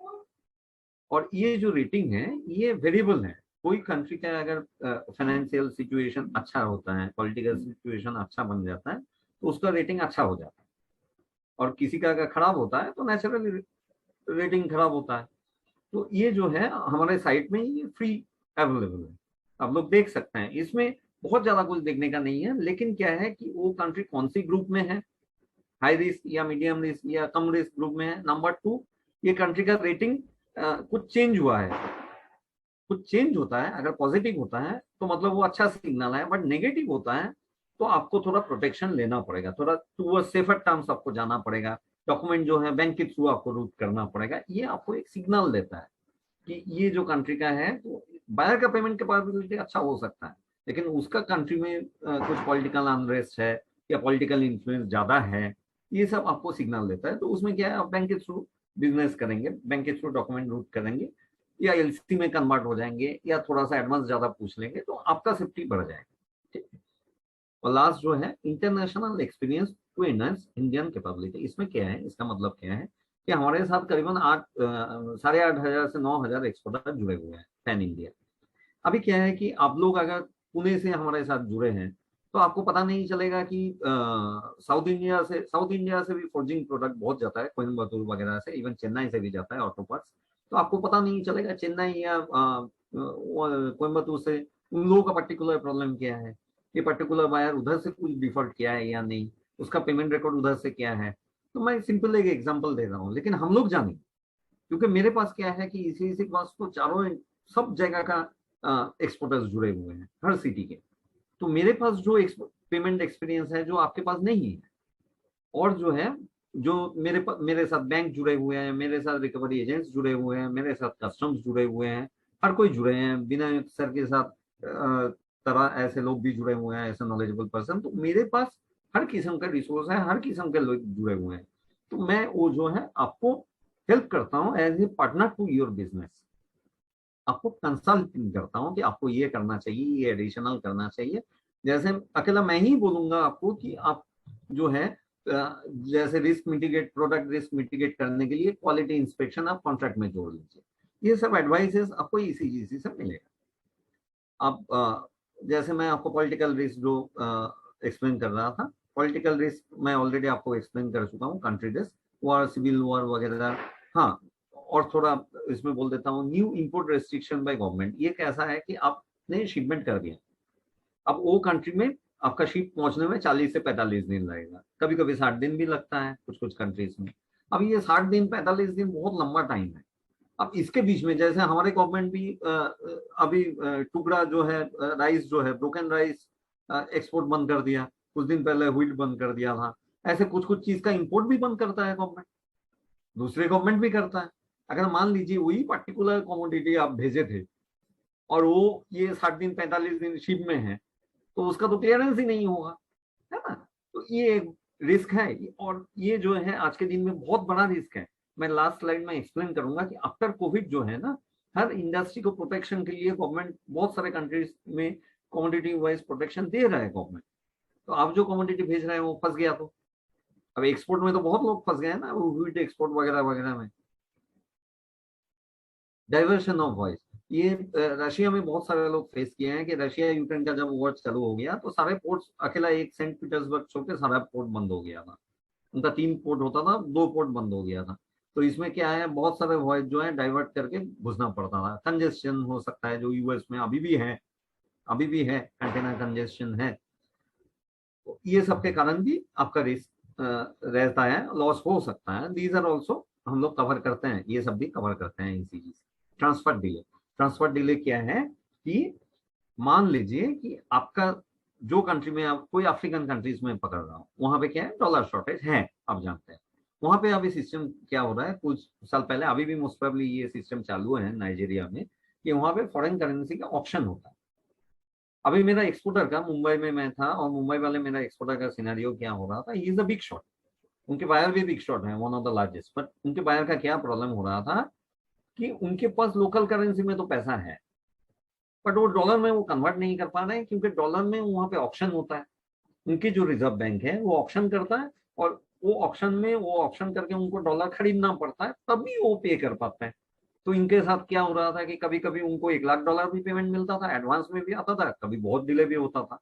और ये जो रेटिंग है ये वेरिएबल है। कोई कंट्री का अगर फाइनेंशियल सिचुएशन अच्छा होता है, पॉलिटिकल सिचुएशन अच्छा बन जाता है, तो उसका रेटिंग अच्छा हो जाता है, और किसी का अगर खराब होता है तो नेचुरली रेटिंग खराब होता है। तो ये जो है हमारे साइट में ये फ्री अवेलेबल है, आप लोग देख सकते हैं। इसमें बहुत ज्यादा कुछ देखने का नहीं है, लेकिन क्या है कि वो कंट्री कौन सी ग्रुप में है, हाई रिस्क या मीडियम रिस्क या कम रिस्क ग्रुप में है। नंबर टू, ये कंट्री का रेटिंग कुछ चेंज हुआ है, कुछ चेंज होता है, अगर पॉजिटिव होता है तो मतलब वो अच्छा सिग्नल है, बट नेगेटिव होता है तो आपको थोड़ा प्रोटेक्शन लेना पड़ेगा, थोड़ा टू सेफर टर्म्स आपको जाना पड़ेगा, डॉक्यूमेंट जो है बैंक के थ्रू आपको रूट करना पड़ेगा। ये आपको एक सिग्नल देता है कि ये जो कंट्री का है, तो बायर का पेमेंट कैपेबिलिटी अच्छा हो सकता है, लेकिन उसका कंट्री में कुछ पॉलिटिकल अनरेस्ट है या पॉलिटिकल इन्फ्लुएंस ज्यादा है, ये सब आपको सिग्नल देता है। तो उसमें क्या है, आप बैंक के थ्रू बिजनेस करेंगे, बैंक के थ्रू डॉक्यूमेंट रूट करेंगे, या एलसी में कन्वर्ट हो जाएंगे, या थोड़ा सा एडवांस ज्यादा पूछ लेंगे, तो आपका सेफ्टी बढ़ जाएगा, ठीक है। और लास्ट जो है, international experience to enhance Indian capability. इसमें क्या है, इसका मतलब क्या है कि हमारे साथ करीबन 8,500 से 9,000 एक्सपोर्टर जुड़े हुए हैं पैन इंडिया। अभी क्या है कि आप लोग अगर पुणे से हमारे साथ जुड़े हैं, तो आपको पता नहीं चलेगा कि साउथ इंडिया से भी फोर्जिंग प्रोडक्ट बहुत जाता है, कोयम्बतूर वगैरह से, इवन चेन्नई से भी जाता है ऑटो पार्ट्स। तो आपको पता नहीं चलेगा चेन्नई या कोयम्बतूर से उन लोगों का पर्टिकुलर प्रॉब्लम क्या है, ये पर्टिकुलर बायर उधर से कुछ डिफॉल्ट किया है या नहीं, उसका पेमेंट रिकॉर्ड उधर से क्या है। तो मैं सिंपल एक एग्जांपल दे रहा हूँ, लेकिन हम लोग जाने, क्योंकि मेरे पास क्या है कि इसी के पास तो चारों सब जगह का एक्सपोर्टर्स जुड़े हुए हैं, हर सिटी के। तो मेरे पास जो पेमेंट एक्सपीरियंस है जो आपके पास नहीं है, और जो है जो मेरे साथ बैंक जुड़े हुए हैं, मेरे साथ रिकवरी एजेंट्स जुड़े हुए हैं, मेरे साथ कस्टम्स जुड़े हुए हैं, हर कोई जुड़े हैं, बिना सर के साथ तरह ऐसे लोग भी जुड़े हुए हैं, ऐसे नॉलेजेबल पर्सन। तो मेरे पास हर किस्म का रिसोर्स है, हर किस्म के लोग जुड़े हुए हैं। तो मैं वो जो है आपको हेल्प करता हूँ as a partner to your business, आपको कंसल्टिंग करता हूँ कि आपको ये करना चाहिए, ये एडिशनल करना चाहिए। जैसे अकेला मैं ही बोलूंगा आपको कि आप जो है जैसे risk mitigate, product risk mitigate करने के लिए क्वालिटी इंस्पेक्शन आप कॉन्ट्रैक्ट में जोड़ लीजिए, ये सब एडवाइसेस आपको ईसीजीसी से मिलेगा। आप जैसे मैं आपको पॉलिटिकल रिस्क जो एक्सप्लेन कर रहा था, पॉलिटिकल रिस्क मैं ऑलरेडी आपको एक्सप्लेन कर चुका हूँ, country risk, war, civil war वगैरह। हाँ, और थोड़ा इसमें बोल देता हूँ, new import restriction by government. ये कैसा है कि आपने शिपमेंट कर दिया, अब वो कंट्री में आपका शिप पहुंचने में 40 से 45 दिन लगेगा, कभी कभी 60 दिन भी लगता है कुछ कुछ कंट्रीज में। अब ये 60 दिन 45 दिन बहुत लंबा टाइम है। अब इसके बीच में जैसे हमारे गवर्नमेंट भी अभी टुकड़ा जो है राइस जो है, ब्रोकन राइस एक्सपोर्ट बंद कर दिया, कुछ दिन पहले व्हीट बंद कर दिया था। ऐसे कुछ कुछ चीज का इंपोर्ट भी बंद करता है गवर्नमेंट, दूसरे गवर्नमेंट भी करता है। अगर मान लीजिए वही पर्टिकुलर कमोडिटी आप भेजे थे और वो ये 60 दिन 45 दिन शिप में है, तो उसका तो क्लियरेंस ही नहीं होगा, है ना। तो ये एक रिस्क है, और ये जो है आज के दिन में बहुत बड़ा रिस्क है। मैं लास्ट स्लाइड में एक्सप्लेन करूंगा कि आफ्टर कोविड जो है ना, हर इंडस्ट्री को प्रोटेक्शन के लिए गवर्नमेंट बहुत सारे कंट्रीज में कमोडिटी वाइज प्रोटेक्शन दे रहा है गवर्नमेंट। तो आप जो कमोडिटी भेज रहे हैं वो फंस गया, तो अब एक्सपोर्ट में तो बहुत लोग फंस गए हैं ना, वो व्हीट एक्सपोर्ट वगैरह वगैरह में। डाइवर्शन ऑफ वॉइस, ये रशिया में बहुत सारे लोग फेस किए हैं कि रशिया यूक्रेन का जब वॉर चालू हो गया तो सारे पोर्ट्स, अकेला एक सेंट पीटर्सबर्ग छोड़ के सारा पोर्ट बंद हो गया था। उनका 3 पोर्ट होता था, 2 पोर्ट बंद हो गया था। तो इसमें क्या है, बहुत सारे वॉयज जो है डाइवर्ट करके घुसना पड़ता था। कंजेशन हो सकता है जो यूएस में अभी भी है कंटेनर कंजेशन है। तो ये सब के कारण भी आपका रिस्क रहता है, लॉस हो सकता है। दीज आर ऑल्सो हम लोग कवर करते हैं, ये सब भी कवर करते हैं ईसीजी से। ट्रांसफर डिले क्या है कि मान लीजिए कि आपका जो कंट्री में, आप कोई अफ्रीकन कंट्रीज में पकड़ रहा हूँ, वहां पे क्या है, डॉलर शॉर्टेज है, आप जानते हैं। वहां पे अभी सिस्टम क्या हो रहा है, कुछ साल पहले, अभी भी मोस्ट प्रोबेबली ये सिस्टम चालू है नाइजीरिया में, कि वहां पे फॉरेन करेंसी का ऑप्शन होता है। अभी मेरा एक्सपोर्टर का, मुंबई में मैं था और मुंबई वाले मेरा एक्सपोर्टर का सिनेरियो क्या हो रहा था, he is a big shot. उनके बायर भी बिग शॉट है, one of the largest. But उनके बायर का क्या प्रॉब्लम हो रहा था कि उनके पास लोकल करेंसी में तो पैसा है, बट वो डॉलर में वो कन्वर्ट नहीं कर पा रहे हैं, क्योंकि डॉलर में वहां पे ऑप्शन होता है। उनकी जो रिजर्व बैंक है वो ऑप्शन करता है, और वो ऑप्शन करके उनको डॉलर खरीदना पड़ता है, तभी वो पे कर पाते हैं। तो इनके साथ क्या हो रहा था कि कभी कभी उनको $1 लाख भी पेमेंट मिलता था, एडवांस में भी आता था, कभी बहुत डिले भी होता था,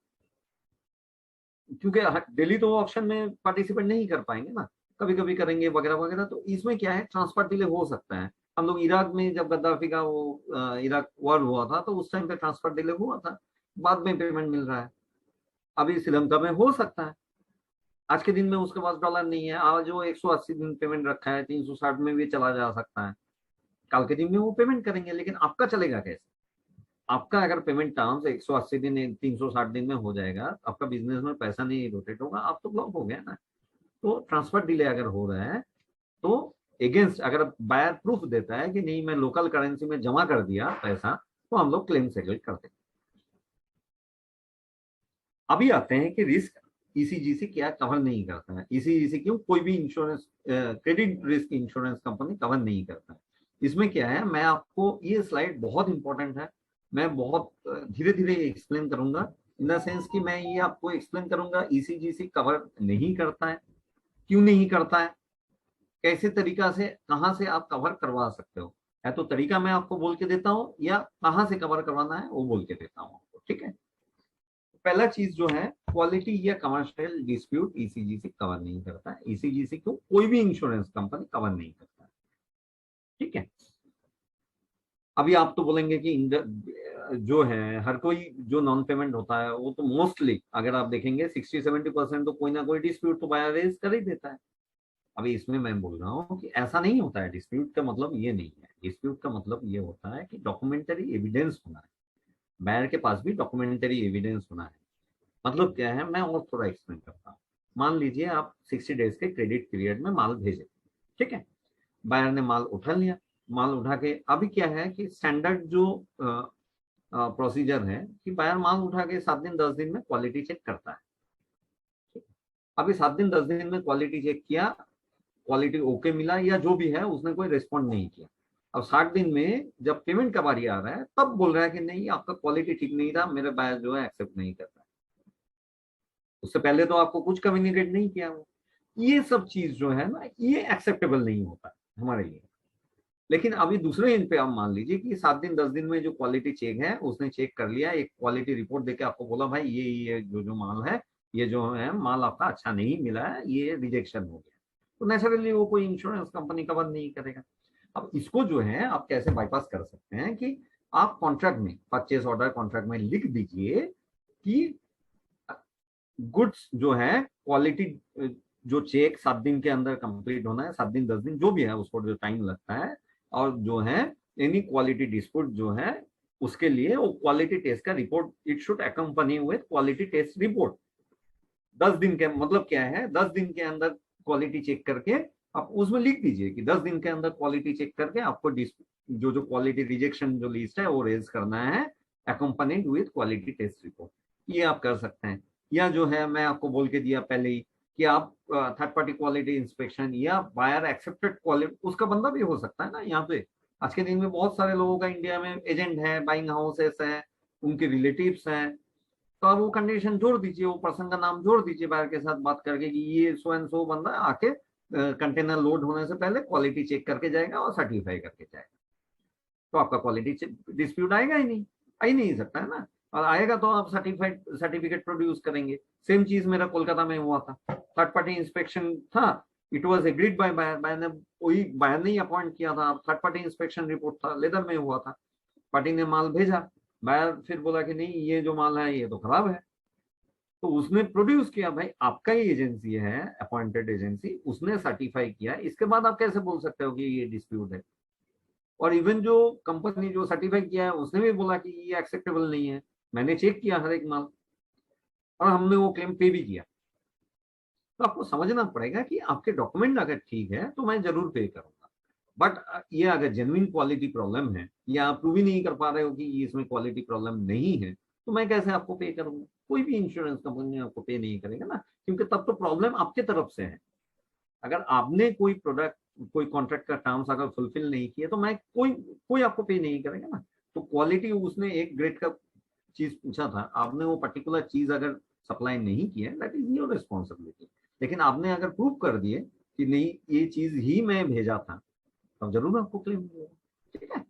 क्योंकि डेली तो वो ऑप्शन में पार्टिसिपेट नहीं कर पाएंगे ना, कभी कभी करेंगे वगैरह वगैरह। तो इसमें क्या है, ट्रांसफर डिले हो सकता है। हम लोग इराक में जब गद्दाफी का वो इराक वॉर हुआ था, तो उस टाइम पे ट्रांसफर डिले हुआ था, बाद में पेमेंट मिल रहा है। अभी श्रीलंका में हो सकता है, आज के दिन में उसके पास डॉलर नहीं है, आज वो 180 दिन पेमेंट रखा है, 360 में भी चला जा सकता है, कल के दिन में वो पेमेंट करेंगे। लेकिन आपका चलेगा कैसे? आपका अगर पेमेंट टर्म्स 180 दिन 360 दिन में हो जाएगा, आपका बिजनेस में पैसा नहीं रोटेट होगा, आप तो ब्लॉक हो गया ना। तो ट्रांसफर डिले अगर हो रहा है, तो अगेंस्ट अगर बायर प्रूफ देता है कि नहीं मैं लोकल करेंसी में जमा कर दिया पैसा, तो हम लोग क्लेम सेटल करते हैं। अभी आते हैं कि रिस्क ईसीजीसी क्या कवर नहीं करता है। ईसीजीसी क्यों, कोई भी insurance, credit risk insurance company cover नहीं करता है। इसमें क्या है, मैं आपको, ये स्लाइड बहुत इंपॉर्टेंट है, मैं बहुत धीरे धीरे एक्सप्लेन करूंगा, इन द सेंस कि मैं ये आपको एक्सप्लेन करूंगा ईसीजीसी कवर नहीं करता है, क्यों नहीं करता है, कैसे तरीका से, कहाँ से आप कवर करवा सकते हो। या तो तरीका मैं आपको बोल के देता हूँ, या कहाँ से कवर करवाना है वो बोल के देता हूँ आपको, ठीक है। पहला चीज जो है, क्वालिटी या कमर्शियल डिस्प्यूट ईसीजीसी कवर नहीं करता है। ईसीजीसी को कोई भी इंश्योरेंस कंपनी कवर नहीं करता है, ठीक है। अभी आप तो बोलेंगे कि जो है हर कोई जो नॉन पेमेंट होता है, वो तो मोस्टली अगर आप देखेंगे 60-70% तो कोई ना कोई डिस्प्यूट तो बायर रेज कर ही देता है। अभी इसमें मैं बोल रहा हूँ कि ऐसा नहीं होता है। डिस्प्यूट का मतलब ये नहीं है, डिस्प्यूट का मतलब ये होता है कि डॉक्यूमेंटरी एविडेंस होना है, बायर के पास भी डॉक्यूमेंटरी एविडेंस होना है। मतलब क्या है, मैं और थोड़ा एक्सप्लेन करता हूँ। मान लीजिए आप 60 डेज के क्रेडिट पीरियड में माल भेजे, ठीक है, बायर ने माल उठा लिया, माल उठा के अभी क्या है कि स्टैंडर्ड जो प्रोसीजर है कि बायर माल उठा के 7 दिन 10 दिन में क्वालिटी चेक करता है। अभी 7 दिन 10 दिन में क्वालिटी चेक किया, क्वालिटी ओके मिला या जो भी है, उसने कोई रिस्पॉन्ड नहीं किया। अब 60 दिन में जब पेमेंट का बारी आ रहा है, तब बोल रहा है कि नहीं आपका क्वालिटी ठीक नहीं था, मेरे बायर जो है एक्सेप्ट नहीं कर रहा है। उससे पहले तो आपको कुछ कम्युनिकेट नहीं किया वो। ये सब चीज जो है ना, ये एक्सेप्टेबल नहीं होता हमारे लिए। लेकिन अभी दूसरे इन पे आप मान लीजिए कि 7 दिन 10 दिन में जो क्वालिटी चेक है, उसने चेक कर लिया, एक क्वालिटी रिपोर्ट देके आपको बोला भाई ये जो जो माल है, ये जो है माल आपका अच्छा नहीं मिला है, ये रिजेक्शन हो गया। तो नेचुरली वो कोई इंश्योरेंस कंपनी कवर नहीं करेगा। अब इसको जो है आप कैसे बाईपास कर सकते हैं कि आप कॉन्ट्रैक्ट में, परचेज ऑर्डर कॉन्ट्रैक्ट में लिख दीजिए कि गुड्स जो है क्वालिटी, जो चेक 7 दिन के अंदर कंप्लीट होना है, 7 दिन 10 दिन जो भी है उसको जो टाइम लगता है, और जो है एनी क्वालिटी डिस्प्यूट जो है उसके लिए वो क्वालिटी टेस्ट का report, it should accompany with quality test report. 10 दिन के मतलब क्या है, 10 दिन के अंदर क्वालिटी चेक करके आप उसमें लिख दीजिए कि 10 दिन के अंदर क्वालिटी चेक करके आपको जो जो क्वालिटी रिजेक्शन जो लिस्ट है वो रेज करना है, accompanied with quality test report. ये आप कर सकते हैं। या जो है मैं आपको बोल के दिया पहले ही कि आप थर्ड पार्टी क्वालिटी इंस्पेक्शन या बायर एक्सेप्टेड क्वालिटी, उसका बंदा भी हो सकता है ना यहाँ पे। आज के दिन में बहुत सारे लोगों का इंडिया में एजेंट है, बाइंग हाउसेस है, उनके रिलेटिव्स हैं, तो आप वो कंडीशन जोड़ दीजिए, वो पर्सन का नाम जोड़ दीजिए बायर के साथ बात करके कि ये सो एंड सो बंदा आके कंटेनर लोड होने से पहले क्वालिटी चेक करके जाएगा और सर्टिफाई करके जाएगा। तो आपका क्वालिटी डिस्प्यूट आएगा ही नहीं, आ ही नहीं सकता है ना। और आएगा तो आप सर्टिफिकेट प्रोड्यूस करेंगे। सेम चीज मेरा कोलकाता में हुआ था, थर्ड पार्टी इंस्पेक्शन था, it was agreed by buyer, buyer ने वही बायर ने ही अपॉइंट किया था, थर्ड पार्टी इंस्पेक्शन रिपोर्ट था, लेदर में हुआ था, पार्टी ने माल भेजा, बायर फिर बोला कि नहीं ये जो माल है ये तो खराब है, तो उसने प्रोड्यूस किया, भाई आपका ही एजेंसी है, अपॉइंटेड एजेंसी, उसने सर्टिफाई किया, इसके बाद आप कैसे बोल सकते हो कि ये डिस्प्यूट है। और इवन जो कंपनी जो सर्टिफाई किया है उसने भी बोला कि ये एक्सेप्टेबल नहीं है, मैंने चेक किया हर एक माल, और हमने वो क्लेम पे भी किया। तो आपको समझना पड़ेगा कि आपके डॉक्यूमेंट अगर ठीक है तो मैं जरूर पे करूंगा, बट ये अगर जेन्युइन क्वालिटी प्रॉब्लम है या आप प्रूव ही नहीं कर पा रहे हो कि इसमें क्वालिटी प्रॉब्लम नहीं है, तो मैं कैसे आपको पे करूंगा। कोई भी इंश्योरेंस कंपनी आपको पे नहीं करेगा ना, क्योंकि तब तो प्रॉब्लम आपके तरफ से है। अगर आपने कोई प्रोडक्ट कोई कॉन्ट्रैक्ट का टर्म्स अगर फुलफिल नहीं किए तो मैं कोई कोई आपको पे नहीं करेगा ना। तो क्वालिटी उसने एक ग्रेड का चीज पूछा था, आपने वो पर्टिकुलर चीज अगर सप्लाई नहीं किया दैट इज योर रिस्पॉन्सिबिलिटी, लेकिन आपने अगर प्रूव कर दिए कि नहीं ये चीज ही मैं भेजा था तो जरूर आपको क्लेम मिलेगा। ठीक है।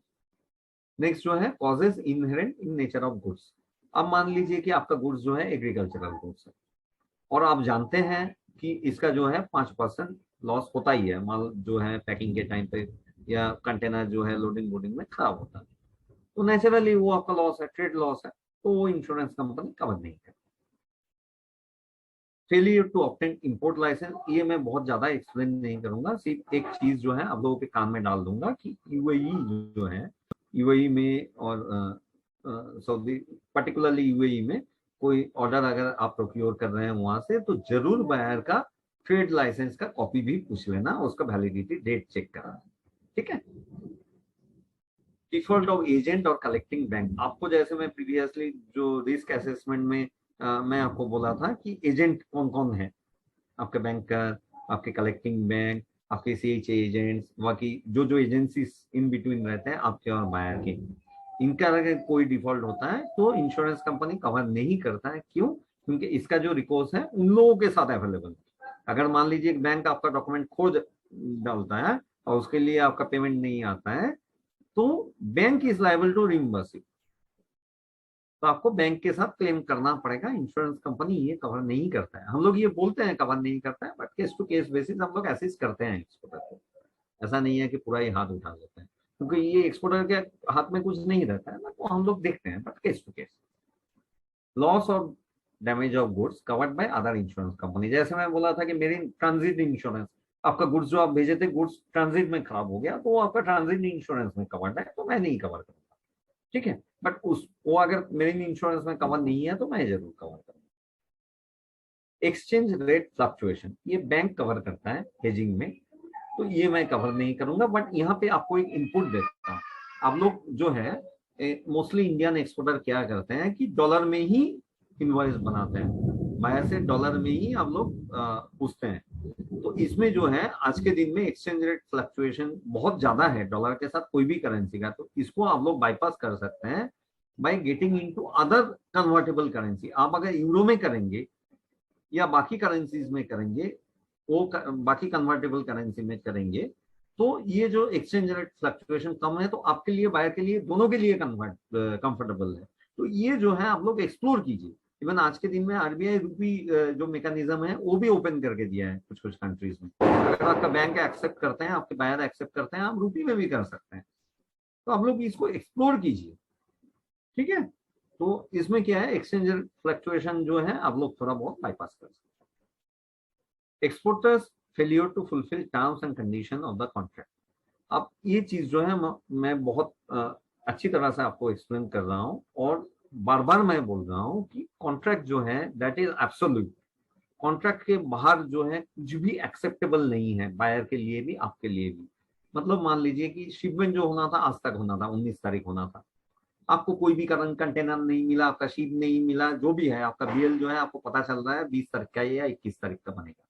नेक्स्ट जो है causes inherent in nature of goods. अब मान लीजिए कि आपका गुड्स जो है एग्रीकल्चरल गुड्स है और आप जानते हैं कि इसका जो है 5% लॉस होता ही है, माल जो है पैकिंग के टाइम पे या कंटेनर जो है लोडिंग बोर्डिंग में खराब होता है, तो नेचुरली वो आपका लॉस है, ट्रेड लॉस है, तो वो इंश्योरेंस कंपनी कवर नहीं करती। Failure to obtain import licence, ये मैं बहुत ज्यादा एक्सप्लेन नहीं करूंगा, सिर्फ एक चीज जो है आप लोगों के कान में डाल दूंगा कि यूएई जो है, यूएई में और सऊदी पर्टिकुलरली यूएई में कोई ऑर्डर अगर आप प्रोक्योर कर रहे हैं वहां से तो जरूर बायर का ट्रेड लाइसेंस का कॉपी भी पूछ लेना, उसका वैलिडिटी डेट चेक कराना। ठीक है। डिफॉल्ट ऑफ एजेंट और कलेक्टिंग बैंक, आपको जैसे मैं प्रीवियसली जो रिस्क असेसमेंट में मैं आपको बोला था कि एजेंट कौन कौन है, आपके बैंकर, आपके कलेक्टिंग बैंक, आपके सीएच एजेंट्स, बाकी जो जो एजेंसीज इन बिटवीन रहते हैं आपके और बायर के, इनका अगर कोई डिफॉल्ट होता है तो इंश्योरेंस कंपनी कवर नहीं करता है। क्यों? क्योंकि इसका जो रिकोर्स है उन लोगों के साथ अवेलेबल है। अगर मान लीजिए एक बैंक आपका डॉक्यूमेंट खो डालता है और उसके लिए आपका पेमेंट नहीं आता है तो bank is liable to reimburse it, तो आपको बैंक के साथ क्लेम करना पड़ेगा। इंश्योरेंस कंपनी ये कवर नहीं करता है। हम लोग ये बोलते हैं कवर नहीं करता है, but case to case basis हम लोग असिस्ट करते हैं एक्सपोर्टर को, ऐसा नहीं है कि पूरा ही हाथ उठा लेते हैं, क्योंकि ये एक्सपोर्टर के हाथ में कुछ नहीं रहता है ना, तो हम लोग देखते हैं, but case to case. Loss और damage of goods covered by other insurance company, जैसे मैं बोला था कि मेरी ट्रांजिट इंश्योरेंस, आपका गुड्स जो आप भेजे थे गुड्स ट्रांजिट में खराब हो गया तो वो आपका ट्रांजिट इंश्योरेंस में कवर्ड है, तो मैं नहीं कवर करूंगा। ठीक है, बट उस वो अगर मेरे इंश्योरेंस में कवर नहीं है तो मैं जरूर कवर करूंगा। एक्सचेंज रेट फ्लक्चुएशन, ये बैंक कवर करता है हेजिंग में, तो ये मैं कवर नहीं करूंगा, बट यहाँ पे आपको एक इनपुट देता हूँ। आप लोग जो है मोस्टली इंडियन एक्सपोर्टर क्या करते हैं कि डॉलर में ही इनवॉइस बनाते हैं, बायर से डॉलर में ही आप लोग पूछते हैं, तो इसमें जो है आज के दिन में एक्सचेंज रेट फ्लक्चुएशन बहुत ज्यादा है डॉलर के साथ कोई भी करेंसी का, तो इसको आप लोग बाईपास कर सकते हैं by getting into other convertible currency. आप अगर यूरो में करेंगे या बाकी करेंसीज में करेंगे, वो बाकी कन्वर्टेबल करेंसी में करेंगे, तो ये जो एक्सचेंज रेट फ्लक्चुएशन कम है तो आपके लिए बायर के लिए दोनों के लिए कंफर्टेबल है। तो ये जो है आप लोग एक्सप्लोर कीजिए। इवन आज के दिन में आरबीआई रूपी जो मैकेनिज्म है वो भी ओपन करके दिया है कुछ कुछ कंट्रीज में, अगर आपका बैंक एक्सेप्ट करते हैं, आपके बायर एक्सेप्ट करते हैं, आप रूपी में भी कर सकते हैं, तो आप लोग इसको एक्सप्लोर कीजिए। ठीक है, तो इसमें क्या है एक्सचेंज रेट फ्लक्चुएशन जो है आप लोग थोड़ा बहुत बाईपास कर सकते हैं। Exporters failure to fulfil terms and condition of the contract, अब ये चीज जो है मैं बहुत अच्छी तरह से आपको एक्सप्लेन कर रहा हूँ और बार बार मैं बोल रहा हूँ कि कॉन्ट्रैक्ट जो है दैट इज एब्सोल्यूट, कॉन्ट्रैक्ट के बाहर जो है कुछ भी एक्सेप्टेबल नहीं है, बायर के लिए भी आपके लिए भी। मतलब मान लीजिए कि शिपमेंट जो होना था आज तक होना था, 19 तारीख होना था, आपको कोई भी कारण कंटेनर नहीं मिला, आपका शिप नहीं मिला, जो भी है आपका बीएल जो है आपको पता चल रहा है 20 तारीख का या 21 तारीख का बनेगा,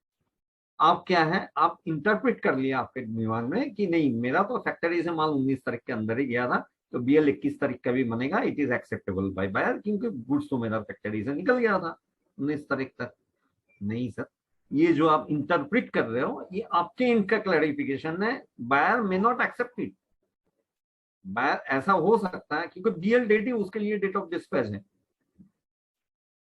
आप क्या है आप इंटरप्रेट कर लिया आपके दिमाग में कि नहीं मेरा तो फैक्ट्री से माल 19 तारीख के अंदर ही गया था, तो बीएल 21 तारीख का भी बनेगा, it is acceptable by buyer, क्योंकि गुड्स तो मेरा फैक्ट्री से निकल गया था 19 तारीख तक। नहीं सर, ये जो आप इंटरप्रेट कर रहे हो ये आपके इनका क्लैरिफिकेशन है, buyer may not accept it, buyer ऐसा हो सकता है क्योंकि बीएल डेट ही उसके लिए डेट ऑफ डिस्पैच है,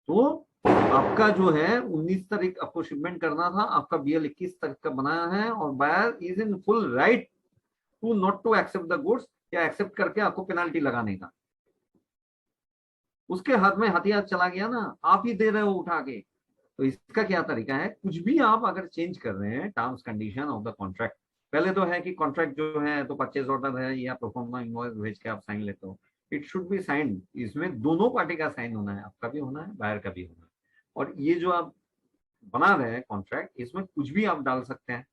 तो आपका जो है 19 तारीख आपको शिपमेंट करना था, आपका बीएल 21 तारीख का बनाया है, और buyer is in full right to not to accept the goods, या एक्सेप्ट करके आपको पेनाल्टी लगाने का। उसके हाथ में हथियार चला गया ना, आप ही दे रहे हो उठा के। तो इसका क्या तरीका है, कुछ भी आप अगर चेंज कर रहे हैं terms condition of the contract, पहले तो है कि कॉन्ट्रैक्ट जो है तो परचेज ऑर्डर है या प्रोफार्मा इनवॉइस भेज के आप साइन लेते हो, इट शुड बी साइंड, इसमें दोनों पार्टी का साइन होना है, आपका भी होना है, बायर का भी होना है। और ये जो आप बना रहे हैं कॉन्ट्रैक्ट, इसमें कुछ भी आप डाल सकते हैं,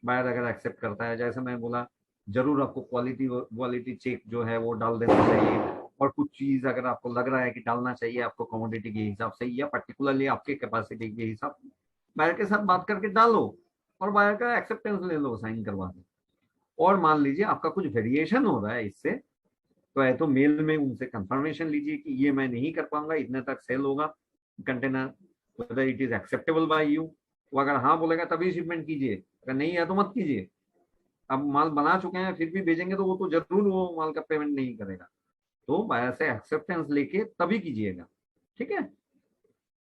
बायर अगर एक्सेप्ट करता है। जैसे मैं बोला, जरूर आपको क्वालिटी चेक जो है वो डाल देना चाहिए, और कुछ चीज अगर आपको लग रहा है कि डालना चाहिए आपको कमोडिटी के हिसाब से या पर्टिकुलरली आपके कैपेसिटी के हिसाब से, बायर के साथ बात करके डालो और बायर का एक्सेप्टेंस ले लो, साइन करवा दो। और मान लीजिए आपका कुछ वेरिएशन हो रहा है इससे, तो है तो मेल में उनसे कंफर्मेशन लीजिए कि ये मैं नहीं कर पाऊंगा, इतने तक सेल होगा container, whether it is acceptable by you। तो अगर हाँ बोलेगा तभी शिपमेंट कीजिए, अगर नहीं है तो मत कीजिए। अब माल बना चुके हैं फिर भी भेजेंगे तो वो तो जरूर वो माल का पेमेंट नहीं करेगा, तो बायर से एक्सेप्टेंस लेके तभी कीजिएगा, ठीक है।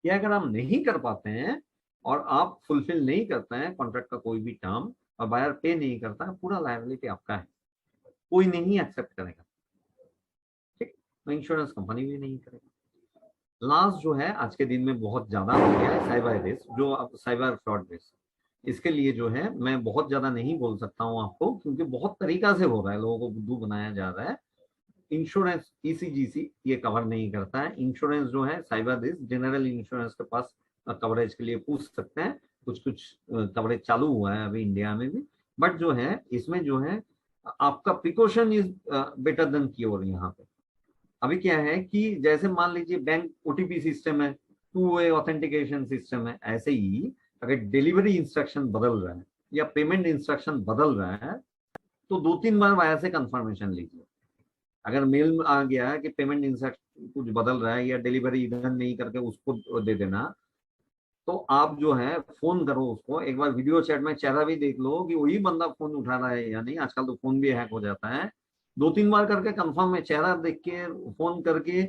या अगर आप नहीं कर पाते हैं और आप फुलफिल नहीं करते हैं कॉन्ट्रैक्ट का कोई भी टर्म और बायर पे नहीं करता है, पूरा लायबिलिटी आपका है, कोई नहीं एक्सेप्ट करेगा, ठीक, तो इंश्योरेंस कंपनी भी नहीं करेगा। लास्ट जो है आज के दिन में बहुत ज्यादा हो गया है साइबर रिस्क, जो अब साइबर फ्रॉड रिस्क, इसके लिए जो है मैं बहुत ज्यादा नहीं बोल सकता हूँ आपको, क्योंकि बहुत तरीका से हो रहा है, लोगों को बुद्धू बनाया जा रहा है। इंश्योरेंस ईसीजीसी ये कवर नहीं करता है। इंश्योरेंस जो है साइबर रिस्क जनरल इंश्योरेंस के पास कवरेज के लिए पूछ सकते हैं, कुछ कुछ कवरेज चालू हुआ है अभी इंडिया में भी, बट जो है इसमें जो है आपका precaution is better than cure. यहाँ पे अभी क्या है कि जैसे मान लीजिए बैंक ओटीपी सिस्टम है, टू वे ऑथेंटिकेशन सिस्टम है, ऐसे ही अगर डिलीवरी इंस्ट्रक्शन बदल रहा है या पेमेंट इंस्ट्रक्शन बदल रहा है तो 2-3 बार वायर से कंफर्मेशन लीजिए। अगर मेल में आ गया है कि पेमेंट इंस्ट्रक्शन कुछ बदल रहा है या डिलीवरी इधर नहीं करके उसको दे देना, तो आप जो है फोन करो उसको, एक बार वीडियो चैट में चेहरा भी देख लो कि वही बंदा फोन उठा रहा है या नहीं, आजकल तो फोन भी हैक हो जाता है। 2-3 बार करके कंफर्म में चेहरा देख के फोन करके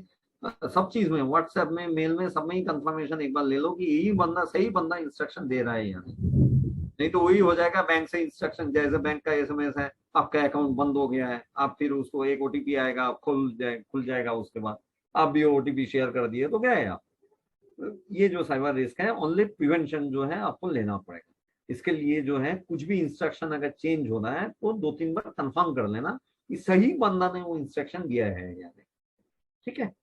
सब चीज में व्हाट्सएप में मेल में सब में ही कंफर्मेशन एक बार ले लो कि यही बंदा सही बंदा इंस्ट्रक्शन दे रहा है या नहीं तो वही हो जाएगा बैंक से इंस्ट्रक्शन, जैसे बैंक का एसएमएस है आपका अकाउंट बंद हो गया है, आप फिर उसको एक ओटीपी आएगा, आप खुल जाएगा, उसके बाद आप भी ओटीपी शेयर कर दिए तो क्या है आप। ये जो साइबर रिस्क है ओनली प्रिवेंशन जो है आपको लेना पड़ेगा। इसके लिए जो है कुछ भी इंस्ट्रक्शन अगर चेंज हो रहा है तो 2-3 बार कंफर्म कर लेना कि सही बंदा ने वो इंस्ट्रक्शन दिया है या नहीं, ठीक है।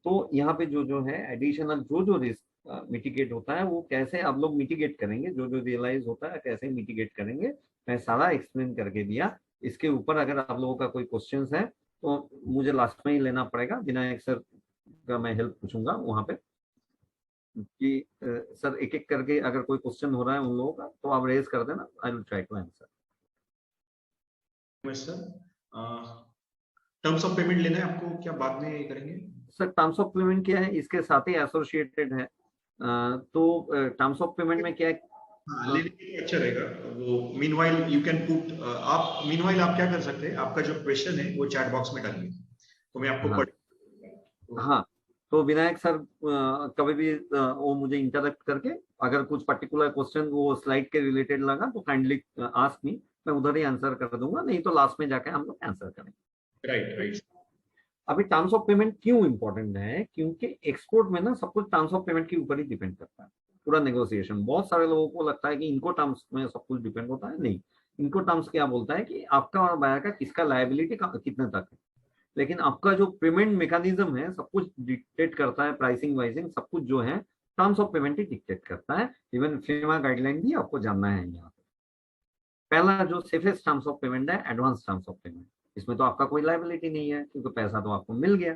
तो यहाँ पे जो है एडिशनल जो रिस्क मिटिगेट होता है वो कैसे आप लोग मिटिगेट करेंगे, जो रियलाइज होता है कैसे मिटिगेट करेंगे, मैं सारा एक्सप्लेन करके दिया। इसके ऊपर अगर आप लोगों का कोई क्वेश्चन है तो मुझे लास्ट में ही लेना पड़ेगा, विनायक सर का मैं हेल्प पूछूंगा वहां पे कि सर एक एक करके अगर कोई क्वेश्चन हो रहा है उन लोगों का तो आप रेज कर देना, I will try to answer. Terms of payment लेना है आपको, क्या बाद में करेंगे सर? टर्म्स ऑफ पेमेंट क्या है, इसके साथ ही एसोसिएटेड है, तो टर्म्स ऑफ पेमेंट में क्या है? हाँ, लेने के लिए अच्छा रहेगा वो। मीनवाइल यू कैन पुट, आप मीनवाइल आप क्या कर सकते हैं, आपका जो क्वेश्चन है वो चैट बॉक्स में डालिए तो मैं आपको हाँ, हाँ, तो विनायक सर कभी भी वो मुझे इंटरेक्ट करके अगर कुछ पर्टिकुलर क्वेश्चन वो स्लाइड के रिलेटेड लगा तो काइंडली आस्क मी, मैं उधर ही आंसर कर दूंगा, नहीं तो लास्ट में जाके हम लोग आंसर करेंगे। Right right. अभी टर्म्स ऑफ पेमेंट क्यों इंपॉर्टेंट है, क्योंकि एक्सपोर्ट में ना सब कुछ टर्म्स ऑफ पेमेंट के ऊपर ही डिपेंड करता है, पूरा नेगोशिएशन। बहुत सारे लोगों को लगता है कि इनको टर्म्स में सब कुछ डिपेंड होता है, नहीं। इनको टर्म्स क्या बोलता है कि आपका और बायर का किसका लायबिलिटी कितने तक है, लेकिन आपका जो पेमेंट मैकेनिज्म है सब कुछ डिक्टेट करता है, प्राइसिंग वाइसिंग सब कुछ जो है terms of payment he dictate करता है। इवन फीमा गाइडलाइन भी आपको जानना है यहाँ पे। पहला जो सेफेस्ट टर्म्स ऑफ पेमेंट है एडवांस टर्म्स ऑफ पेमेंट, इसमें तो आपका कोई लायबिलिटी नहीं है क्योंकि पैसा तो आपको मिल गया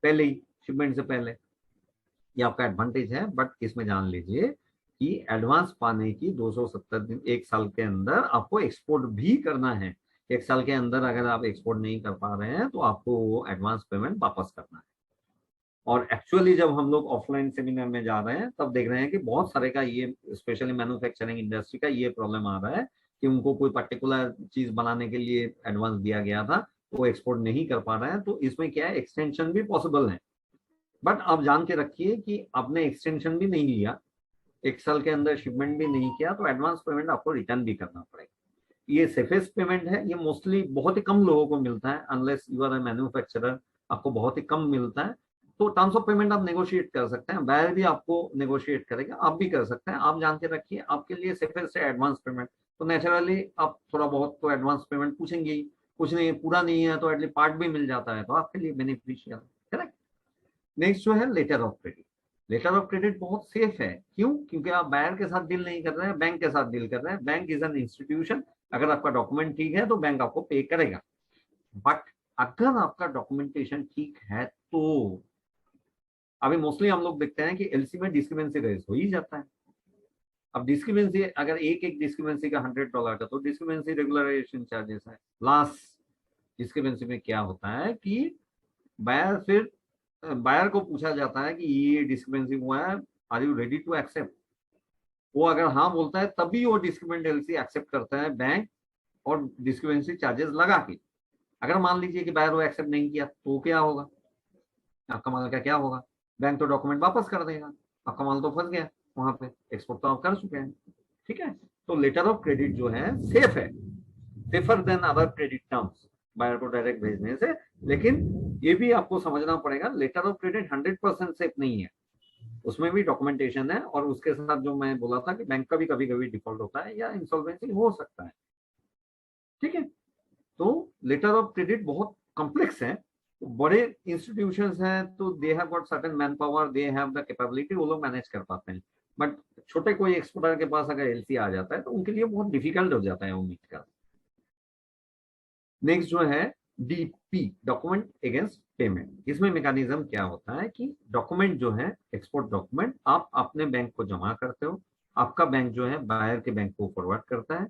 पहले ही, शिपमेंट से पहले, ये आपका एडवांटेज है। बट इसमें जान लीजिए कि एडवांस पाने की 270 दिन, एक साल के अंदर आपको एक्सपोर्ट भी करना है। एक साल के अंदर अगर आप एक्सपोर्ट नहीं कर पा रहे हैं तो आपको वो एडवांस पेमेंट वापस करना है। और एक्चुअली जब हम लोग ऑफलाइन सेमिनार में जा रहे हैं तब देख रहे हैं कि बहुत सारे का ये, स्पेशली मैन्युफैक्चरिंग इंडस्ट्री का ये प्रॉब्लम आ रहा है कि उनको कोई पर्टिकुलर चीज बनाने के लिए एडवांस दिया गया था, वो एक्सपोर्ट नहीं कर पा रहा है, तो इसमें क्या है, एक्सटेंशन भी पॉसिबल है। बट आप जान के रखिए कि आपने एक्सटेंशन भी नहीं लिया, 1 साल के अंदर शिपमेंट भी नहीं किया, तो एडवांस पेमेंट आपको रिटर्न भी करना पड़ेगा। ये सेफेस्ट पेमेंट है, ये मोस्टली बहुत ही कम लोगों को मिलता है, unless you are a manufacturer, आपको बहुत ही कम मिलता है। तो टर्म्स ऑफ पेमेंट आप नेगोशिएट कर सकते हैं, बायर भी आपको नेगोशिएट करेगा, आप भी कर सकते हैं। आप जान के रखिए आपके लिए सेफेस्ट है एडवांस पेमेंट। तो नेचुरली आप थोड़ा बहुत तो एडवांस पेमेंट पूछेंगे ही, कुछ नहीं पूरा नहीं है तो एटलीस्ट पार्ट भी मिल जाता है, तो आपके लिए बेनिफिशियल, करेक्ट। नेक्स्ट जो है letter of credit. Letter of credit बहुत सेफ है, क्यों? क्योंकि आप बायर के साथ डील नहीं कर रहे हैं, बैंक के साथ डील कर रहे हैं। बैंक इज एन इंस्टीट्यूशन, अगर आपका डॉक्यूमेंट ठीक है तो बैंक आपको पे करेगा। बट अगर आपका डॉक्यूमेंटेशन ठीक है तो अभी मोस्टली हम लोग देखते हैं कि एलसी में डिस्क्रिपेंसी रेज हो ही जाता है। अब डिस्क्रिपेंसी अगर एक डिस्क्रिपेंसी का $100 का, तो डिस्क्रिपेंसी रेगुलराइजेशन चार्जेस है। लास्ट डिस्क्रिपेंसी में क्या होता है कि बायर को पूछा जाता है कि ये डिस्क्रिपेंसी हुआ है, are you ready to accept? वो अगर हाँ बोलता है तभी वो डिस्क्रिपेंट एलसी एक्सेप्ट करता है बैंक, और डिस्क्रिपेंसी चार्जेस लगा के। अगर मान लीजिए कि बायर वो एक्सेप्ट नहीं किया तो क्या होगा, आपका माल का क्या होगा? बैंक तो डॉक्यूमेंट वापस कर देगा, आपका माल तो फंस गया वहां पे, एक्सपोर्ट तो आप कर चुके हैं। ठीक है, तो लेटर ऑफ क्रेडिट जो है सेफ है, safer than other credit terms buyer को डायरेक्ट भेजने से। लेकिन ये भी आपको समझना पड़ेगा, लेटर ऑफ क्रेडिट 100% सेफ नहीं है, उसमें भी डॉक्यूमेंटेशन है, और उसके साथ जो मैं बोला था कि बैंक का भी कभी कभी डिफॉल्ट होता है या इंसॉल्वेंसी हो सकता है। ठीक है, तो लेटर ऑफ क्रेडिट बहुत कॉम्प्लेक्स है। तो बड़े इंस्टीट्यूशंस हैं तो they have got certain man power, they have the capability, वो लोग मैनेज कर पाते हैं। बट छोटे कोई एक्सपोर्टर के पास अगर एलसी आ जाता है तो उनके लिए बहुत डिफिकल्ट हो जाता है उम्मीद का। नेक्स्ट जो है डीपी, डॉक्यूमेंट अगेंस्ट पेमेंट। इसमें मैकेनिज्म क्या होता है कि डॉक्यूमेंट जो है, एक्सपोर्ट डॉक्यूमेंट आप अपने बैंक को जमा करते हो, आपका बैंक जो है बायर के बैंक को फॉरवर्ड करता है।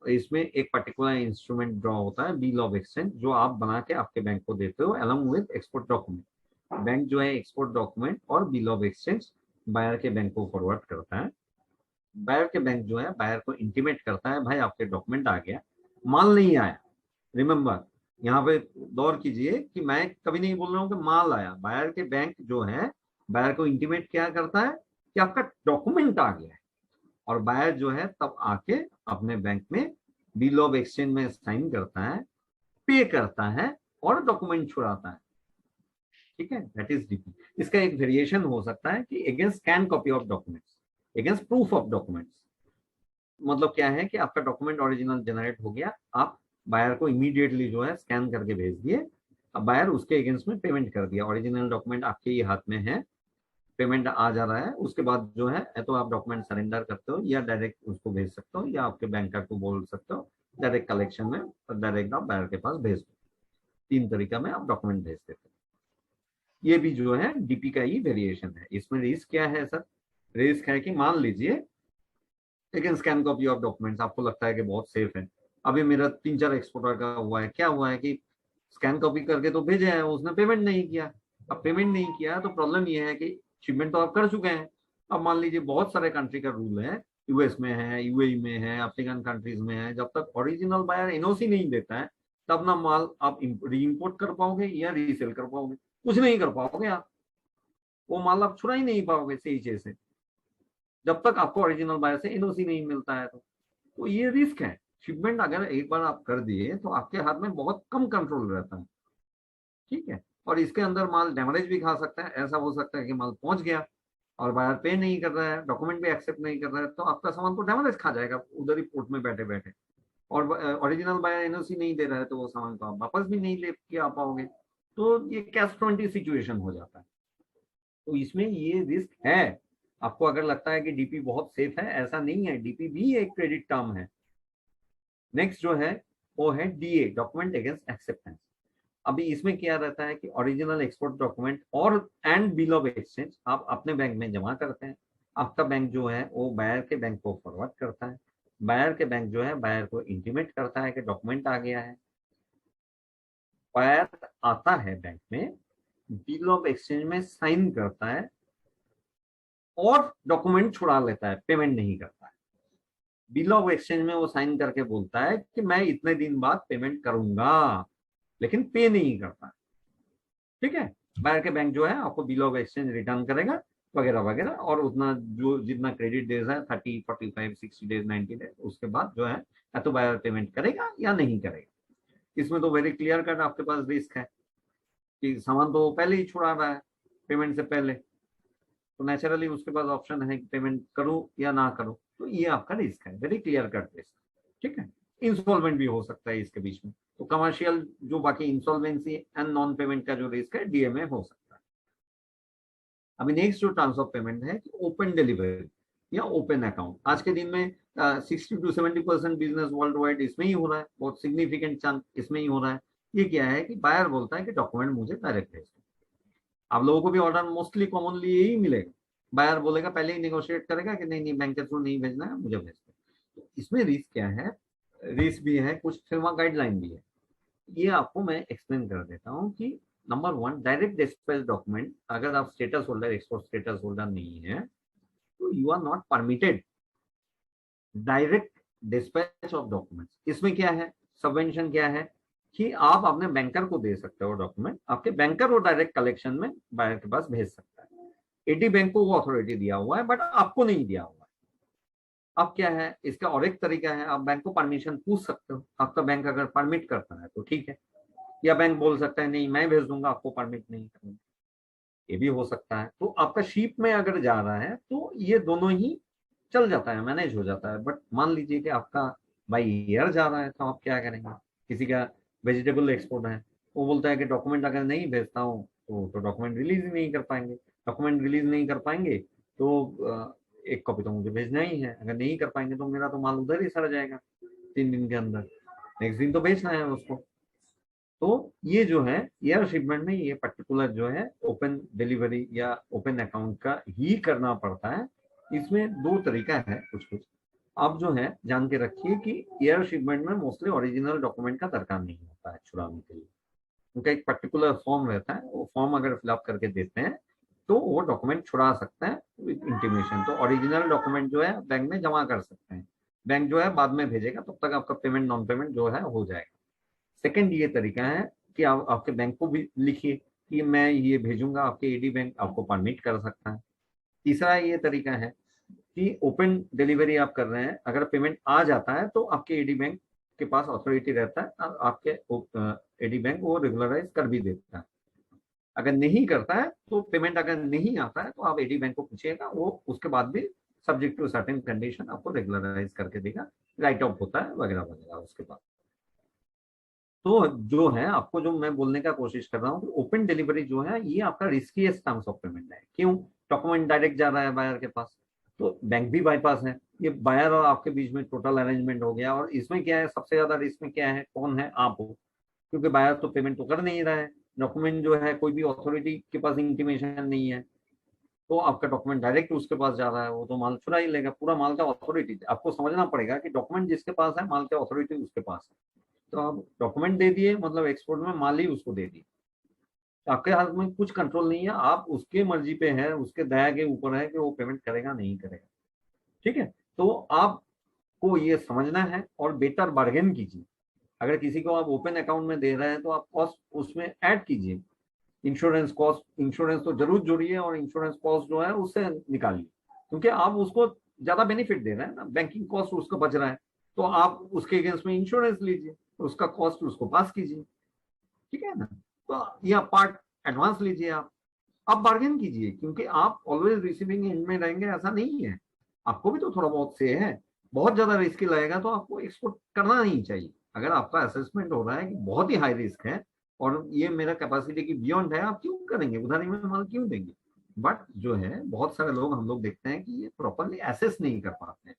इसमें एक पर्टिकुलर इंस्ट्रूमेंट ड्रॉ होता है, बिल ऑफ एक्सचेंज, जो आप बना के आपके बैंक को देते हो along with export document. Bank जो है एक्सपोर्ट डॉक्यूमेंट और बिल ऑफ एक्सचेंज बायर के बैंक को फॉरवर्ड करता है। बायर के बैंक जो है बायर को इंटीमेट करता है, भाई आपके डॉक्यूमेंट आ गया, माल नहीं आया। रिमेंबर, यहाँ पे गौर कीजिए कि मैं कभी नहीं बोल रहा हूँ कि माल आया। बायर के बैंक जो है बायर को इंटीमेट क्या करता है कि आपका डॉक्यूमेंट आ गया है, और बायर जो है तब आके अपने बैंक में बिल ऑफ एक्सचेंज में साइन करता है, पे करता है और डॉक्यूमेंट छुड़ाता है। ठीक है, दैट इज डीपी। इसका एक वेरिएशन हो सकता है कि against scan copy of documents, against proof of documents. मतलब क्या है कि आपका डॉक्यूमेंट ओरिजिनल जनरेट हो गया, आप बायर को इमीडिएटली जो है स्कैन करके भेज दिए, अब बायर उसके अगेंस्ट में पेमेंट कर दिया, ओरिजिनल डॉक्यूमेंट आपके ही हाथ में है, पेमेंट आ जा रहा है। उसके बाद जो है तो आप डॉक्यूमेंट सरेंडर करते हो, या डायरेक्ट उसको भेज सकते हो, या आपके बैंकर को बोल सकते हो डायरेक्ट कलेक्शन में, डायरेक्ट आप बायर के पास भेज दो। 3 तरीका में आप डॉक्यूमेंट भेज देते हो। ये भी जो है डीपी का ही वेरिएशन है। इसमें रिस्क क्या है सर? रिस्क है कि मान लीजिए लेकिन स्कैन कॉपी ऑफ डॉक्यूमेंट्स आपको लगता है कि बहुत सेफ है। अभी मेरा 3-4 एक्सपोर्टर का हुआ है, क्या हुआ है कि स्कैन कॉपी करके तो भेजे हैं, उसने पेमेंट नहीं किया। अब पेमेंट नहीं किया तो प्रॉब्लम ये है कि शिपमेंट तो आप कर चुके हैं। अब मान लीजिए बहुत सारे कंट्री का रूल है, यूएस में है, यूएई में है, अफ्रीकन कंट्रीज में है, जब तक ओरिजिनल बायर एनओसी नहीं देता है तब ना माल आप री इम्पोर्ट कर पाओगे या रीसेल कर पाओगे, कुछ नहीं कर पाओगे आप। वो माल आप छुड़ा ही नहीं पाओगे सही चीज से, जब तक आपको ओरिजिनल बायर से एनओसी नहीं मिलता है। तो ये रिस्क है। शिपमेंट अगर एक बार आप कर दिए तो आपके हाथ में बहुत कम कंट्रोल रहता है। ठीक है, और इसके अंदर माल डैमेज भी खा सकता है। ऐसा हो सकता है कि माल पहुंच गया और बायर पे नहीं कर रहा है, डॉक्यूमेंट भी एक्सेप्ट नहीं कर रहा है, तो आपका सामान तो डैमेज खा जाएगा उधर ही पोर्ट में बैठे बैठे। और ओरिजिनल बायर एनओसी नहीं दे रहा है तो वो सामान तो आप वापस भी नहीं ले के आ पाओगे। तो ये कैश-20 सिचुएशन हो जाता है। तो इसमें ये रिस्क है। आपको अगर लगता है कि डीपी बहुत सेफ है, ऐसा नहीं है, डीपी भी एक क्रेडिट टर्म है। नेक्स्ट जो है वो है डीए, डॉक्यूमेंट अगेंस्ट एक्सेप्टेंस। अभी इसमें क्या रहता है कि ओरिजिनल एक्सपोर्ट डॉक्यूमेंट और एंड बिल ऑफ एक्सचेंज आप अपने बैंक में जमा करते हैं, आपका बैंक जो है वो बायर के बैंक को फॉरवर्ड करता है, बायर के बैंक जो है बायर को इंटीमेट करता है कि डॉक्यूमेंट आ गया है, बायर आता है बैंक में, बिल ऑफ एक्सचेंज में साइन करता है और डॉक्यूमेंट छुड़ा लेता है, पेमेंट नहीं करता है। बिल ऑफ एक्सचेंज में वो साइन करके बोलता है कि मैं इतने दिन बाद पेमेंट करूंगा, लेकिन पे नहीं करता। ठीक है, बाहर के बैंक जो है आपको बिल ऑफ एक्सचेंज रिटर्न करेगा वगैरह वगैरह, और उतना जो जितना क्रेडिट डेज है 30, 45, 60 डेज, 90 डेज, उसके बाद जो है या तो बायर पेमेंट करेगा या नहीं करेगा। इसमें तो वेरी क्लियर कट आपके पास रिस्क है कि सामान तो पहले ही छुड़ा रहा है पेमेंट से पहले, तो नेचुरली उसके पास ऑप्शन है कि पेमेंट करूं या ना करूं, तो ये आपका रिस्क है, वेरी क्लियर कट रिस्क। ठीक है, इंस्टॉलमेंट भी हो सकता है इसके बीच में, तो कमर्शियल जो बाकी इंस्टॉलमेंसी एंड नॉन पेमेंट का जो रिस्क है डीएमए हो सकता है। अभी नेक्स्ट जो ट्रांसफर पेमेंट है कि ओपन डिलीवरी या ओपन अकाउंट, आज के दिन में 60 to 70% बिजनेस वर्ल्ड वाइड इसमें ही हो रहा है, बहुत सिग्निफिकेंट चंक इसमें ही हो रहा है। ये क्या है कि बायर बोलता है कि डॉक्यूमेंट मुझे डायरेक्ट भेज दो। आप लोगों को भी ऑर्डर मोस्टली कॉमनली यही मिलेगा, बायर बोलेगा, पहले ही नेगोशिएट करेगा कि नहीं नहीं बैंक के थ्रू नहीं भेजना है, मुझे भेज दो। तो इसमें रिस्क क्या है, रिस्क भी है, कुछ फिल्मा गाइडलाइन भी है, ये आपको मैं एक्सप्लेन कर देता हूँ कि नंबर 1, डायरेक्ट डिस्पैच डॉक्यूमेंट, अगर आप status holder, export status holder नहीं है तो you are not permitted direct dispatch of documents. इसमें क्या है, सबवेंशन क्या है कि आप अपने बैंकर को दे सकते हो डॉक्यूमेंट, आपके बैंकर वो डायरेक्ट कलेक्शन में बायर के पास भेज सकता है। एडी बैंक को वो अथॉरिटी दिया हुआ है बट आपको नहीं दिया हुआ है। अब क्या है इसका और एक तरीका है, आप बैंक को परमिशन पूछ सकते हो, आपका बैंक अगर परमिट करता है तो ठीक है, या बैंक बोल सकता है नहीं मैं भेज दूंगा, आपको परमिट नहीं करूंगा, ये भी हो सकता है। तो आपका शीप में अगर जा रहा है तो ये दोनों ही चल जाता है, मैनेज हो जाता है। बट मान लीजिए कि आपका बाई एयर जा रहा है तो आप क्या करेंगे, किसी का वेजिटेबल एक्सपोर्ट है, वो बोलता है कि डॉक्यूमेंट अगर नहीं भेजता हूँ तो डॉक्यूमेंट रिलीज ही नहीं कर पाएंगे, डॉक्यूमेंट रिलीज नहीं कर पाएंगे तो एक कॉपी तो मुझे भेजना ही है, अगर नहीं कर पाएंगे तो मेरा तो माल उधर ही सड़ जाएगा 3 दिन के अंदर, नेक्स्ट दिन तो बेचना है उसको। तो ये जो है एयर शिपमेंट में ये पर्टिकुलर जो है ओपन डिलीवरी या ओपन अकाउंट का ही करना पड़ता है। इसमें 2 तरीका है कुछ कुछ, आप जो है जान के रखिए कि एयर शिपमेंट में मोस्टली ओरिजिनल डॉक्यूमेंट का दरकार नहीं होता है छुड़ाने के लिए, उनका एक पर्टिकुलर फॉर्म रहता है, वो फॉर्म अगर फिलअप करके देते हैं तो वो डॉक्यूमेंट छुड़ा सकते हैं विद इंटीमेशन। तो ओरिजिनल डॉक्यूमेंट जो है बैंक में जमा कर सकते हैं, बैंक जो है बाद में भेजेगा, तब तक आपका पेमेंट नॉन पेमेंट जो है हो जाएगा। सेकंड ये तरीका है कि आप आपके बैंक को भी लिखिए कि मैं ये भेजूंगा, आपके एडी बैंक आपको परमिट कर सकता है। तीसरा ये तरीका है कि ओपन डिलीवरी आप कर रहे हैं, अगर पेमेंट आ जाता है तो आपके एडी बैंक के पास अथॉरिटी रहता है और आपके एडी बैंक वो रेगुलराइज कर भी देता है। अगर नहीं करता है तो पेमेंट अगर नहीं आता है तो आप एडी बैंक को पूछिएगा, वो उसके बाद भी सब्जेक्ट टू सर्टेन कंडीशन आपको रेगुलराइज करके देगा, राइट ऑफ होता है वगैरह वगैरह उसके बाद। तो जो है आपको जो मैं बोलने का कोशिश कर रहा हूँ कि ओपन डिलीवरी जो है ये आपका रिस्कीएस्ट टर्म्स ऑफ पेमेंट है। क्यों, डॉक्यूमेंट डायरेक्ट जा रहा है बायर के पास, तो बैंक भी बाईपास है, ये बायर और आपके बीच में टोटल अरेंजमेंट हो गया। और इसमें क्या है, सबसे ज्यादा रिस्क में क्या है, कौन है, आप हो, क्योंकि बायर तो पेमेंट तो कर नहीं रहा है, डॉक्यूमेंट जो है कोई भी अथॉरिटी के पास इंटीमेशन नहीं है, तो आपका डॉक्यूमेंट डायरेक्ट उसके पास जा रहा है, वो तो माल चुरा ही लेगा, पूरा माल का अथॉरिटी। आपको समझना पड़ेगा कि डॉक्यूमेंट जिसके पास है माल का अथॉरिटी उसके पास है, तो आप डॉक्यूमेंट दे दिए मतलब एक्सपोर्ट में माल ही उसको दे दिए, तो आपके हाथ में कुछ कंट्रोल नहीं है, आप उसके मर्जी पे है, उसके दया के ऊपर है कि वो पेमेंट करेगा नहीं करेगा। ठीक है, तो आपको ये समझना है और बेटर बार्गेन कीजिए। अगर किसी को आप ओपन अकाउंट में दे रहे हैं तो आप कॉस्ट उसमें ऐड कीजिए, इंश्योरेंस कॉस्ट, इंश्योरेंस तो जरूर जोड़िए और इंश्योरेंस कॉस्ट जो है उससे निकालिए, क्योंकि आप उसको ज्यादा बेनिफिट दे रहे हैं ना, बैंकिंग कॉस्ट उसका बच रहा है, तो आप उसके अगेंस्ट में इंश्योरेंस लीजिए, उसका कॉस्ट उसको पास कीजिए। ठीक है ना, तो यह पार्ट एडवांस लीजिए, आप बार्गेन कीजिए, क्योंकि आप ऑलवेज रिसीविंग एंड में रहेंगे ऐसा नहीं है, आपको भी तो थोड़ा बहुत से है। बहुत ज्यादा रिस्क लगेगा तो आपको एक्सपोर्ट करना नहीं चाहिए। अगर आपका असेसमेंट हो रहा है कि बहुत ही हाई रिस्क है और ये मेरा कैपेसिटी की बियॉन्ड है, आप क्यों करेंगे, उधारी में माल क्यों देंगे। बट जो है बहुत सारे लोग हम लोग देखते हैं कि ये प्रॉपरली एसेस नहीं कर पाते हैं,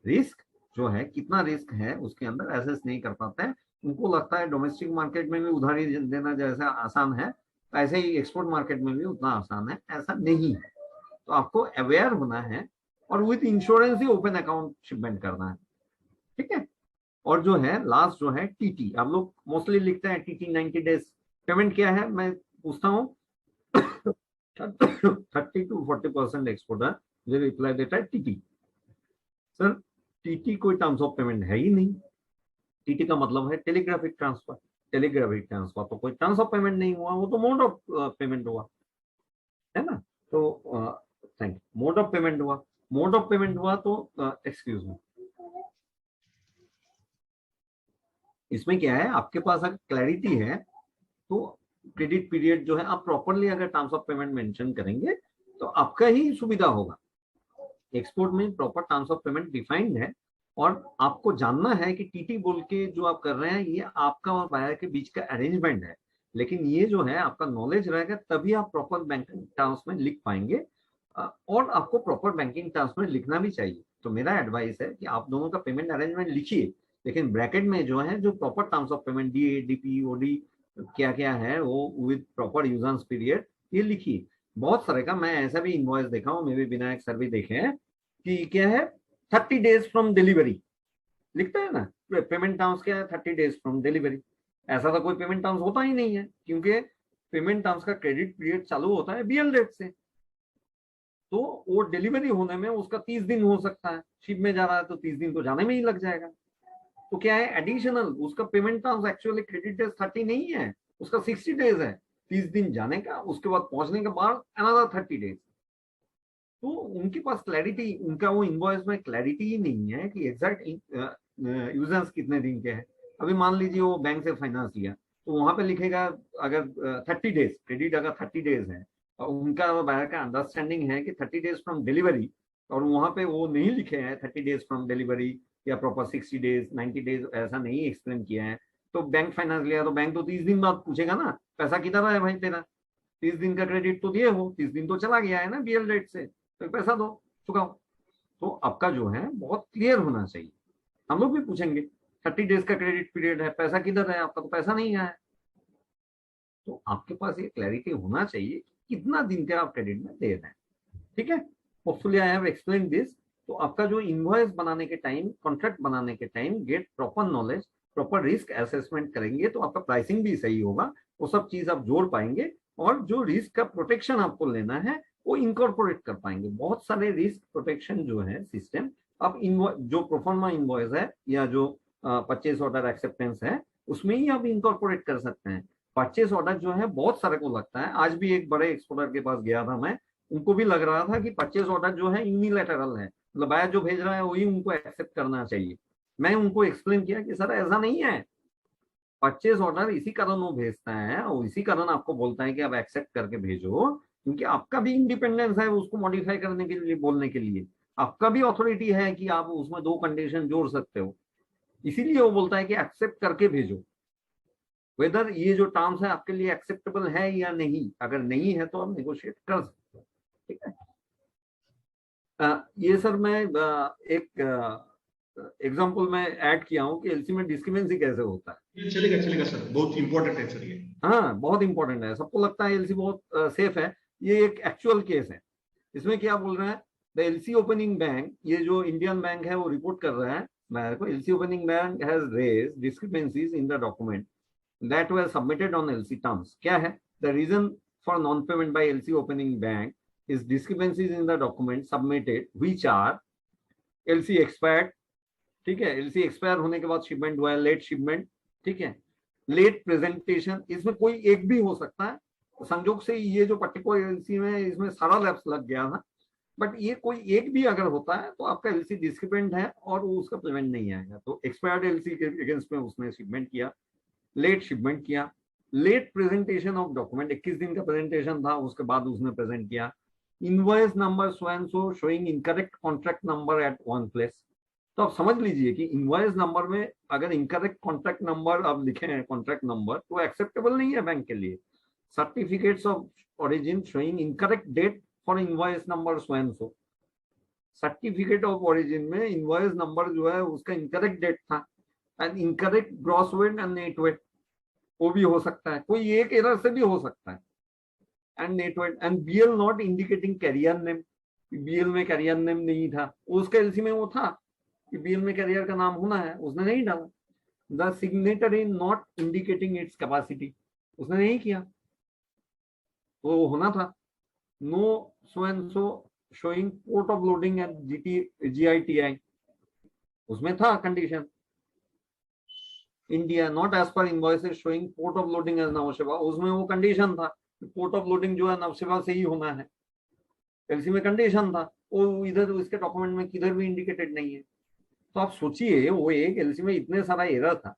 रिस्क जो है कितना रिस्क है उसके अंदर एसेस नहीं कर पाते हैं। उनको लगता है डोमेस्टिक मार्केट में भी उधारी देना जैसा आसान है ऐसे ही एक्सपोर्ट मार्केट में भी उतना आसान है, ऐसा नहीं है। तो आपको अवेयर होना है और with insurance he open account shipment करना है। ठीक है, और जो है लास्ट जो है टीटी, आप लोग मोस्टली लिखते हैं टीटी 90 डेज पेमेंट क्या है, मैं पूछता हूँ 30 to 40% एक्सपोर्टर मुझे रिप्लाई देता है टीटी। सर टीटी कोई टर्म्स ऑफ पेमेंट है ही नहीं, टीटी का मतलब है टेलीग्राफिक ट्रांसफर, टेलीग्राफिक ट्रांसफर तो कोई ट्रांसफर ऑफ पेमेंट नहीं हुआ, वो तो मोड ऑफ पेमेंट हुआ, है ना। तो thank you, mode of payment हुआ, मोड ऑफ पेमेंट हुआ तो एक्सक्यूज मी, इसमें क्या है, आपके पास अगर क्लैरिटी है तो क्रेडिट पीरियड जो है आप प्रॉपरली अगर टर्म्स ऑफ पेमेंट मेंशन करेंगे तो आपका ही सुविधा होगा। एक्सपोर्ट में proper terms of payment defined है, और आपको जानना है कि टीटी बोल के जो आप कर रहे हैं ये आपका और बायर के बीच का अरेंजमेंट है, लेकिन ये जो है आपका नॉलेज रहेगा तभी आप प्रॉपर बैंकिंग टर्म्स में लिख पाएंगे, और आपको प्रॉपर बैंकिंग टर्म्स में लिखना भी चाहिए। तो मेरा एडवाइस है कि आप दोनों का पेमेंट अरेंजमेंट लिखिए, लेकिन ब्रैकेट में जो है जो proper terms of payment D DP OD क्या क्या है वो विद प्रॉपर यूजेंस पीरियड ये लिखिए। बहुत सारे का मैं ऐसा भी इनवॉइस देखा हूँ, मैं भी विनायक सर भी देखे हैं कि क्या है 30 डेज फ्रॉम डिलीवरी लिखता है ना, पेमेंट टर्म्स क्या है 30 डेज फ्रॉम डिलीवरी। ऐसा तो कोई पेमेंट टर्म्स होता ही नहीं है, क्योंकि पेमेंट टर्म्स का क्रेडिट पीरियड चालू होता है बीएल डेट से, तो वो डिलीवरी होने में उसका 30 दिन हो सकता है, शिप में जा रहा है तो 30 दिन तो जाने में ही लग जाएगा। तो क्या है एडिशनल उसका payment terms actually credit days 30 नहीं है, उसका 60 डेज है, 30 दिन जाने का, उसके बाद पहुंचने के बाद अनदर 30 डेज। तो उनके पास क्लैरिटी, उनका वो इनवॉइस में क्लैरिटी ही नहीं है कि एग्जैक्ट यूजर्स कितने दिन के हैं। अभी मान लीजिए वो बैंक से फाइनेंस लिया तो वहां पे लिखेगा अगर 30 डेज क्रेडिट, अगर 30 डेज है और उनका बायर का अंडरस्टैंडिंग है कि 30 डेज फ्रॉम डिलीवरी, और वहां पे वो नहीं लिखे हैं 30 डेज फ्रॉम डिलीवरी या प्रॉपर 60 डेज 90 डेज ऐसा नहीं एक्सप्लेन किया है, तो बैंक फाइनेंस लिया तो बैंक तो 30 दिन बाद पूछेगा ना पैसा किधर है भाई तेरा, 30 दिन का क्रेडिट तो दिए हो, 30 दिन तो चला गया है ना बीएल डेट से, तो पैसा दो चुकाओ। तो आपका जो है बहुत क्लियर होना चाहिए। हम लोग भी पूछेंगे 30 डेज का क्रेडिट पीरियड है, पैसा किधर है, आपका तो पैसा नहीं आया। तो आपके पास ये क्लैरिटी होना चाहिए कितना दिन का आप क्रेडिट में दे रहे हैं, ठीक है। Hopefully I have explain this. तो आपका जो इनवॉइस बनाने के टाइम, कॉन्ट्रैक्ट बनाने के time get proper knowledge, proper risk assessment करेंगे तो आपका प्राइसिंग भी सही होगा, वो सब चीज आप जोड़ पाएंगे, और जो रिस्क का प्रोटेक्शन आपको लेना है वो इनकॉर्पोरेट कर पाएंगे। बहुत सारे रिस्क प्रोटेक्शन जो है सिस्टम आप जो प्रोफॉर्मा इनवॉइस है या जो परचेज ऑर्डर एक्सेप्टेंस है उसमें ही आप इनकॉर्पोरेट कर सकते हैं। परचेज ऑर्डर जो है बहुत सारे को लगता है, आज भी एक बड़े एक्सपोर्टर के पास गया था मैं, उनको भी लग रहा था कि परचेज ऑर्डर जो है यूनिलैटरल है, मतलब बायर जो भेज रहा है वही उनको एक्सेप्ट करना चाहिए। मैं उनको एक्सप्लेन किया कि सर ऐसा नहीं है, परचेज ऑर्डर इसी कारण वो भेजता है और इसी कारण आपको बोलता है कि आप एक्सेप्ट करके भेजो, क्योंकि आपका भी इंडिपेंडेंस है उसको मॉडिफाई करने के लिए, बोलने के लिए आपका भी अथॉरिटी है कि आप उसमें 2 कंडीशन जोड़ सकते हो, इसीलिए वो बोलता है कि एक्सेप्ट करके भेजो, वेदर ये जो टर्म्स है आपके लिए एक्सेप्टेबल है या नहीं, अगर नहीं है तो आप नेगोशिएट कर सकते हो, ठीक है। ये सर मैं एक एग्जांपल में ऐड किया हूँ कि एलसी में डिस्क्रिपेंसी कैसे होता है। ये चलेगा चलेगा सर, बहुत इंपॉर्टेंट है सर ये। हाँ बहुत इंपॉर्टेंट है, सबको लगता है एलसी बहुत सेफ है, ये एक एक्चुअल केस है। इसमें क्या बोल रहे हैं, द एलसी ओपनिंग बैंक, ये जो इंडियन बैंक है वो रिपोर्ट कर रहा है मेरे को, LC opening bank has raised discrepancies in the document that were submitted on LC terms. क्या है the reason for non-payment by LC opening bank is discrepancies in the document submitted which are LC expired, ठीक है, LC expire होने के बाद shipment हुआ है, late shipment, ठीक है, लेट प्रेजेंटेशन, इसमें कोई एक भी हो सकता है, संजोग से ये जो पर्टिकुलर LC में इसमें सारा लैप्स लग गया था, बट ये कोई एक भी अगर होता है तो आपका LC डिस्क्रिपेंट है और वो उसका पेमेंट नहीं आएगा। तो एक्सपायर्ड LC के अगेंस्ट में उसने शिपमेंट किया, लेट शिपमेंट किया, लेट प्रेजेंटेशन ऑफ डॉक्यूमेंट, 21 दिन का प्रेजेंटेशन था उसके बाद उसने प्रेजेंट किया, invoice number so and so showing incorrect contract number at one place. तो आप समझ लीजिए कि इनवॉइस नंबर में अगर इनकरेक्ट कॉन्ट्रैक्ट नंबर आप लिखे हैं, कॉन्ट्रैक्ट नंबर, तो एक्सेप्टेबल नहीं है बैंक के लिए। Certificates of origin showing incorrect date for invoice number so and so, certificate of origin में इनवॉइस नंबर जो है उसका इनकरेक्ट डेट था, and incorrect gross weight and net weight, वो भी हो सकता है, कोई एक एरर से भी हो सकता है, and net weight, and BL not indicating carrier name, BL में कैरियर नेम नहीं था, उसका एलसी में वो था कि बीएल में कैरियर का नाम होना है, उसने नहीं डाला। The signatory not indicating its capacity, उसने नहीं किया, वो होना था। No so and so showing port of loading and GITI, उसमें था condition. India not as per invoices showing port of loading as Nhava Sheva, उसमें वो कंडीशन था पोर्ट ऑफ लोडिंग जो है नवसेवा से ही होना है, एलसी में कंडीशन था, वो इधर इसके डॉक्यूमेंट में किधर भी इंडिकेटेड नहीं है। तो आप सोचिए वो एक एलसी में इतने सारा एरर था,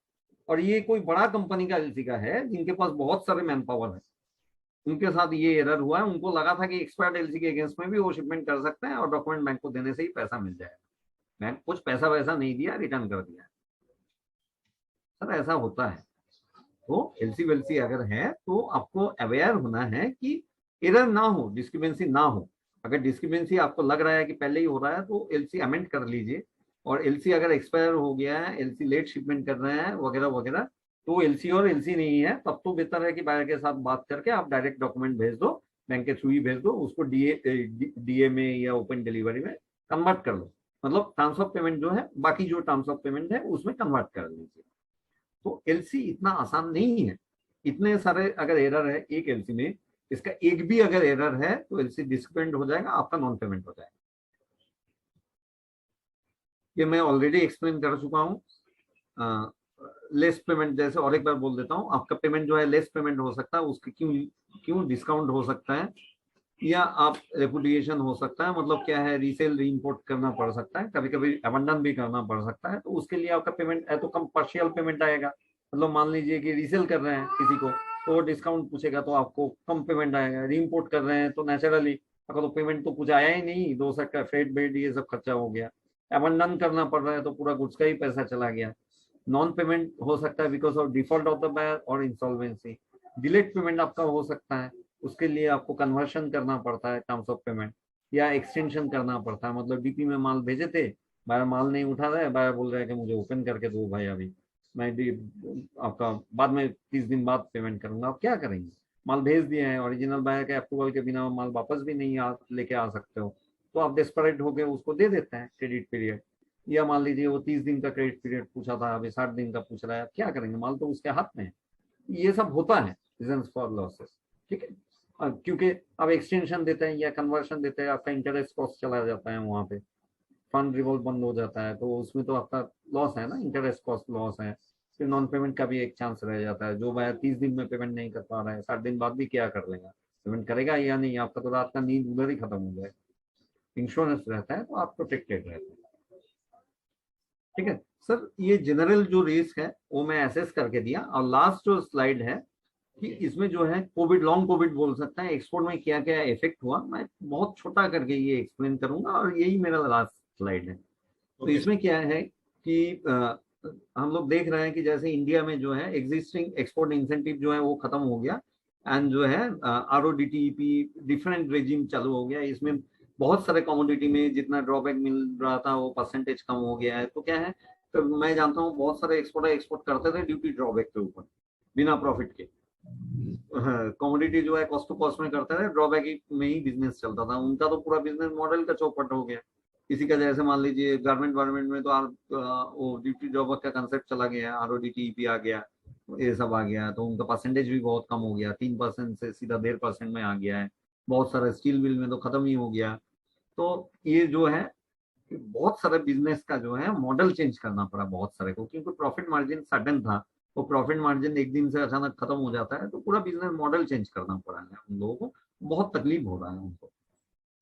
और ये कोई बड़ा कंपनी का एलसी का है जिनके पास बहुत सारे मैन पावर है, उनके साथ ये एरर हुआ है। उनको लगा था कि एक्सपायर्ड एलसी के अगेंस्ट में भी वो शिपमेंट कर सकते हैं और डॉक्यूमेंट बैंक को देने से ही पैसा मिल जाएगा। बैंक कुछ पैसा वैसा नहीं दिया, रिटर्न कर दिया। सर ऐसा होता है। तो एलसी वेलसी अगर है तो आपको अवेयर होना है कि एरर ना हो, डिस्क्रिपेंसी ना हो। अगर डिस्क्रिपेंसी आपको लग रहा है कि पहले ही हो रहा है तो एलसी अमेंड कर लीजिए, और एलसी अगर एक्सपायर हो गया है, एलसी लेट शिपमेंट कर रहे हैं वगैरह वगैरह, तो एलसी और एलसी नहीं है, तब तो बेहतर है कि बायर के साथ बात करके आप डायरेक्ट डॉक्यूमेंट भेज दो, बैंक के थ्रू ही भेज दो, उसको डीए में या ओपन डिलीवरी में कन्वर्ट कर लो, मतलब ट्रांसफर पेमेंट जो है, बाकी जो ट्रांसफर पेमेंट है उसमें कन्वर्ट कर लीजिए। तो एलसी इतना आसान नहीं है। इतने सारे अगर एरर है एक एलसी में, इसका एक भी अगर एरर है तो एलसी डिस्पेंड हो जाएगा, आपका नॉन पेमेंट हो जाएगा। ये मैं ऑलरेडी एक्सप्लेन कर चुका हूँ। लेस पेमेंट, जैसे और एक बार बोल देता हूँ, आपका पेमेंट जो है लेस पेमेंट हो सकता है, उसके क्यों डिस्काउंट हो सकता है, या आप रेपुटिएशन हो सकता है, मतलब क्या है, रीसेल री इम्पोर्ट करना पड़ सकता है, कभी कभी अबंडन भी करना पड़ सकता है। तो उसके लिए आपका पेमेंट है तो कम पार्शियल पेमेंट आएगा। मतलब मान लीजिए कि रीसेल कर रहे हैं किसी को तो वो डिस्काउंट पूछेगा तो आपको कम पेमेंट आएगा। री इम्पोर्ट कर रहे हैं तो नेचुरली अगर तो पेमेंट तो कुछ आया ही नहीं, 2 का फ्रेट बेड ये सब खर्चा हो गया। अबंडन करना पड़ रहा है तो पूरा गुड्स का ही पैसा चला गया। नॉन पेमेंट हो सकता है because of default of the buyer और इंसॉल्वेंसी। डिलेड पेमेंट आपका हो सकता है, उसके लिए आपको कन्वर्शन करना पड़ता है टर्म्स ऑफ पेमेंट, या एक्सटेंशन करना पड़ता है। मतलब डीपी में माल भेजे थे, बायर माल नहीं उठा रहा है, बायर बोल रहा है कि मुझे ओपन करके दो भाई, अभी मैं आपका बाद में 30 दिन बाद पेमेंट करूंगा। आप क्या करेंगे, माल भेज दिए हैं, ओरिजिनल बायर के अप्रूवल के बिना माल वापस भी नहीं लेके आ सकते हो, तो आप डेस्परेट होकर उसको दे देते हैं क्रेडिट पीरियड। या मान लीजिए वो 30 दिन का क्रेडिट पीरियड पूछा था, अभी 60 दिन का पूछ रहा है, आप क्या करेंगे, माल तो उसके हाथ में है। ये सब होता है रीजंस फॉर लॉसेस, ठीक है। क्योंकि आप एक्सटेंशन देते हैं या कन्वर्शन देते हैं, आपका इंटरेस्ट कॉस्ट चला जाता है, वहां पे फंड रिवॉल्व बंद हो जाता है, तो उसमें तो आपका लॉस है ना, इंटरेस्ट कॉस्ट लॉस है। फिर नॉन पेमेंट का भी एक चांस रह जाता है। जो बायर 30 दिन में पेमेंट नहीं कर पा रहा है, 60 दिन बाद भी क्या कर लेगा, पेमेंट करेगा या नहीं, आपका तो रात का नींद उधर ही खत्म हो जाए। इंश्योरेंस रहता है तो आप प्रोटेक्टेड रहते हैं, ठीक है। सर ये जनरल जो रिस्क है वो मैं एसेस करके दिया, और लास्ट जो स्लाइड है कि इसमें जो है कोविड, लॉन्ग कोविड बोल सकते हैं, एक्सपोर्ट में क्या क्या इफेक्ट हुआ, मैं बहुत छोटा करके ये एक्सप्लेन करूंगा, और यही मेरा लास्ट स्लाइड है। तो इसमें क्या है कि हम लोग देख रहे हैं कि जैसे इंडिया में जो है एग्जिस्टिंग एक्सपोर्ट इंसेंटिव जो है वो खत्म हो गया, एंड जो है RODTEP डिफरेंट रेजिम चालू हो गया। इसमें बहुत सारे कमोडिटी में जितना ड्रॉबैक मिल रहा था वो परसेंटेज कम हो गया है। तो क्या है, तो मैं जानता हूँ बहुत सारे एक्सपोर्टर एक्सपोर्ट करते थे ड्यूटी ड्रॉबैक के ऊपर, बिना प्रॉफिट के। कमोडिटी जो है कॉस्ट टू कॉस्ट में करते थे, ड्रॉबैक में ही बिजनेस चलता था उनका, तो पूरा बिजनेस मॉडल का चौपट हो गया। किसी का जैसे मान लीजिए गारमेंट वारमेंट में तो वो ड्यूटी ड्रॉबैक का कंसेप्ट चला गया, RODTEP आ गया, ये सब आ गया, तो उनका परसेंटेज भी बहुत कम हो गया, 3% से सीधा 1.5% में आ गया है। बहुत सारे स्टील मिल में तो खत्म ही हो गया। तो ये जो है बहुत सारे बिजनेस का जो है मॉडल चेंज करना पड़ा बहुत सारे को, क्योंकि प्रॉफिट मार्जिन सडन था, वो प्रॉफिट मार्जिन एक दिन से अचानक खत्म हो जाता है, तो पूरा बिजनेस मॉडल चेंज करना पड़ा है उन लोगों को, बहुत तकलीफ हो रहा है उनको।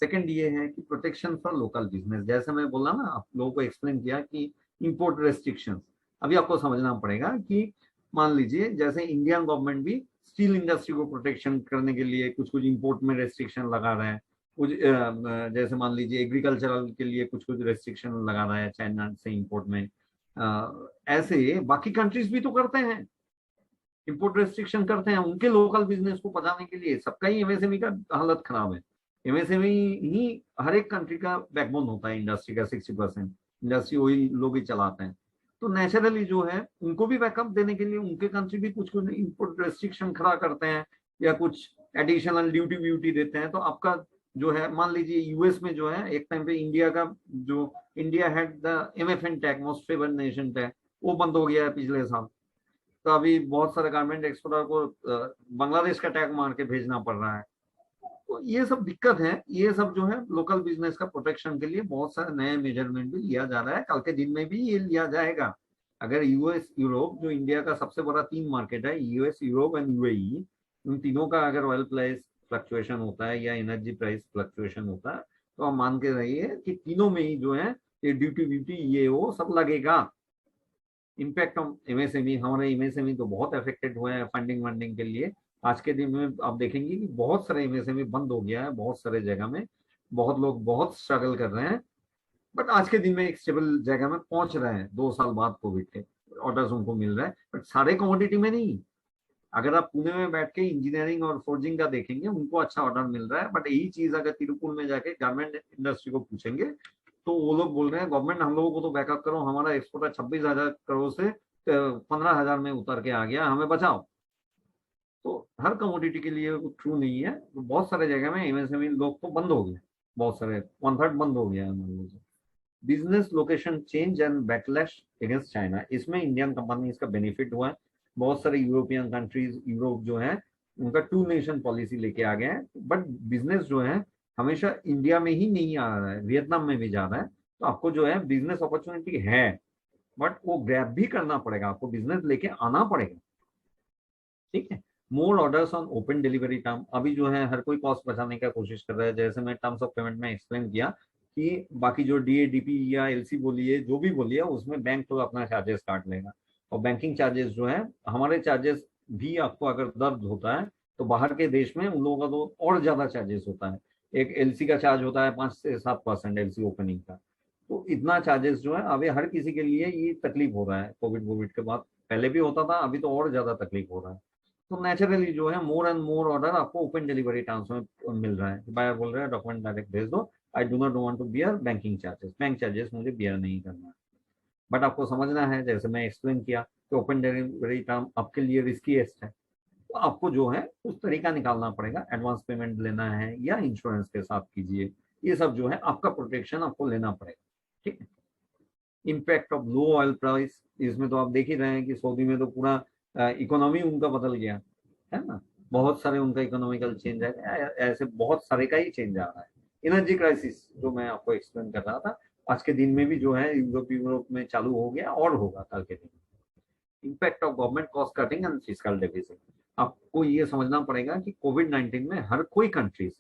सेकंड ये है कि प्रोटेक्शन फॉर लोकल बिजनेस, जैसे मैं बोला ना, आप लोगों को एक्सप्लेन किया कि इंपोर्ट रेस्ट्रिक्शन। अभी आपको समझना पड़ेगा कि मान लीजिए जैसे इंडियन गवर्नमेंट भी स्टील इंडस्ट्री को प्रोटेक्शन करने के लिए कुछ कुछ इंपोर्ट में रेस्ट्रिक्शन लगा रहा है, कुछ जैसे मान लीजिए एग्रीकल्चरल के लिए कुछ कुछ रेस्ट्रिक्शन लगा रहा है चाइना से इंपोर्ट में। ऐसे बाकी कंट्रीज भी तो करते हैं, इंपोर्ट रेस्ट्रिक्शन करते हैं उनके लोकल बिजनेस को बचाने के लिए। सबका ही एमएसएमई का हालत खराब है। एमएसएमई ही हर एक कंट्री का बैकबोन होता है, इंडस्ट्री का 60% इंडस्ट्री वही लोग ही चलाते हैं। तो नेचुरली जो है उनको भी बैकअप देने के लिए उनके कंट्री भी कुछ कुछ इंपोर्ट रेस्ट्रिक्शन खड़ा करते हैं, या कुछ एडिशनल ड्यूटी व्यूटी देते हैं। तो आपका जो है मान लीजिए यूएस में जो है एक टाइम पे इंडिया का जो India had the MFN tag, most favoured nation tag, वो बंद हो गया है पिछले साल। तो अभी बहुत सारे गारमेंट एक्सपोर्टर को बांग्लादेश का टैग मार के भेजना पड़ रहा है। तो ये सब दिक्कत है। ये सब जो है लोकल बिजनेस का प्रोटेक्शन के लिए बहुत सारे नए मेजरमेंट भी लिया जा रहा है, कल के दिन में भी ये लिया जाएगा। अगर यूएस यूरोप, जो इंडिया का सबसे बड़ा 3 मार्केट है, यूएस यूरोप एंड यूएई, उन तीनों का अगर ऑयल प्राइस फ्लक्चुएशन होता है या एनर्जी प्राइस फ्लक्चुएशन होता है, तो आप मान के रहिए कि तीनों में ही जो है ये ड्यूटी व्यूटी ये वो सब लगेगा। इम्पैक्ट ऑन एमएसएमई, हमारे एमएसएमई तो बहुत अफेक्टेड हुए हैं फंडिंग वंडिंग के लिए। आज के दिन में आप देखेंगे कि बहुत सारे एमएसएमई बंद हो गया है, बहुत सारे जगह में बहुत लोग बहुत स्ट्रगल कर रहे हैं, बट आज के दिन में एक स्टेबल जगह में पहुंच रहे हैं 2 साल बाद कोविड के, ऑर्डर्स उनको मिल रहे हैं, बट सारे कमोडिटी में नहीं। अगर आप पुणे में बैठ के इंजीनियरिंग और फोर्जिंग का देखेंगे, उनको अच्छा ऑर्डर मिल रहा है, बट यही चीज अगर तिरुपुर में जाके गारमेंट इंडस्ट्री को पूछेंगे तो वो लोग बोल रहे हैं गवर्नमेंट हम लोगों को तो बैकअप करो, हमारा एक्सपोर्ट 26,000 करोड़ से 15,000 में उतर के आ गया, हमें बचाओ। तो हर कमोडिटी के लिए ट्रू नहीं है। तो बहुत सारे जगह में एमएसएमई लोग तो बंद हो गए, बहुत सारे 1/3 बंद हो गया है। Business location change and backlash against China, इसमें इंडियन कंपनीज का बेनिफिट हुआ है। बहुत सारे यूरोपियन कंट्रीज, यूरोप जो है उनका 2 नेशन पॉलिसी लेके आ गए हैं, बट बिजनेस जो है हमेशा इंडिया में ही नहीं आ रहा है, वियतनाम में भी जा रहा है। तो आपको जो है बिजनेस अपॉर्चुनिटी है, बट वो ग्रैब भी करना पड़ेगा, आपको बिजनेस लेके आना पड़ेगा, ठीक है। More orders on open delivery term, अभी जो है हर कोई कॉस्ट बचाने का कोशिश कर रहा है। जैसे मैं टर्म्स ऑफ पेमेंट में एक्सप्लेन किया कि बाकी जो डीएडीपी या एलसी बोलिए, जो भी बोलिए, उसमें बैंक तो अपना चार्जेस काट लेगा, और बैंकिंग चार्जेस जो है हमारे चार्जेस भी, आपको अगर दर्द होता है तो बाहर के देश में उन लोगों का तो और ज्यादा चार्जेस होता है। एक एलसी का चार्ज होता है 5 से 7% एलसी ओपनिंग का। तो इतना चार्जेस जो है अभी हर किसी के लिए ये तकलीफ हो रहा है कोविड वोविड के बाद, पहले भी होता था, अभी तो और ज्यादा तकलीफ हो रहा है। तो नेचुरली जो है मोर एंड मोर ऑर्डर आपको ओपन डिलीवरी टर्म्स में मिल रहा है। बायर बोल रहा है डॉक्यूमेंट डायरेक्ट भेज दो, I do not want to bear banking charges, bank charges मुझे बियर नहीं करना है। बट आपको समझना है, जैसे मैं एक्सप्लेन किया कि ओपन डिलीवरी टर्म आपके लिए रिस्कीएस्ट है, तो आपको जो है उस तरीका निकालना पड़ेगा, एडवांस पेमेंट लेना है या इंश्योरेंस के साथ कीजिए, ये सब जो है आपका प्रोटेक्शन आपको लेना पड़ेगा, ठीक है। Impact of low oil price, इसमें तो आप देख ही रहे हैं कि सऊदी में तो पूरा इकोनॉमी उनका बदल गया है ना, बहुत सारे उनका इकोनॉमिकल चेंज है, ऐसे बहुत सारे का ही चेंज आ रहा है। एनर्जी क्राइसिस जो मैं आपको एक्सप्लेन कर रहा था, आज के दिन में भी जो है यूरोप में चालू हो गया और होगा कल के दिन। Impact of government cost cutting and fiscal deficit, आपको ये समझना पड़ेगा कि कोविड-19 में हर कोई कंट्रीज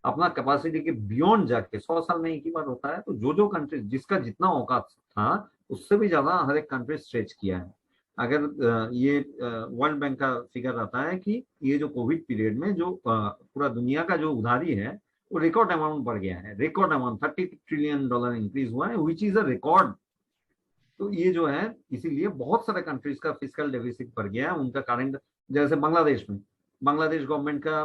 अपना कैपेसिटी के बियॉन्ड जाके, 100 साल में एक ही बार होता है, तो जो कंट्रीज जिसका जितना औकात था उससे भी ज्यादा हर एक कंट्री स्ट्रेच किया है। अगर ये वर्ल्ड बैंक का फिगर आता है कि ये जो कोविड पीरियड में जो पूरा दुनिया का जो उधारी है वो रिकॉर्ड अमाउंट बढ़ गया है, रिकॉर्ड अमाउंट $30 ट्रिलियन इंक्रीज हुआ है, विच इज अ रिकॉर्ड। तो ये जो है इसीलिए बहुत सारे कंट्रीज का फिस्कल डेफिसिट बढ़ गया है उनका कारण। जैसे बांग्लादेश में, बांग्लादेश गवर्नमेंट का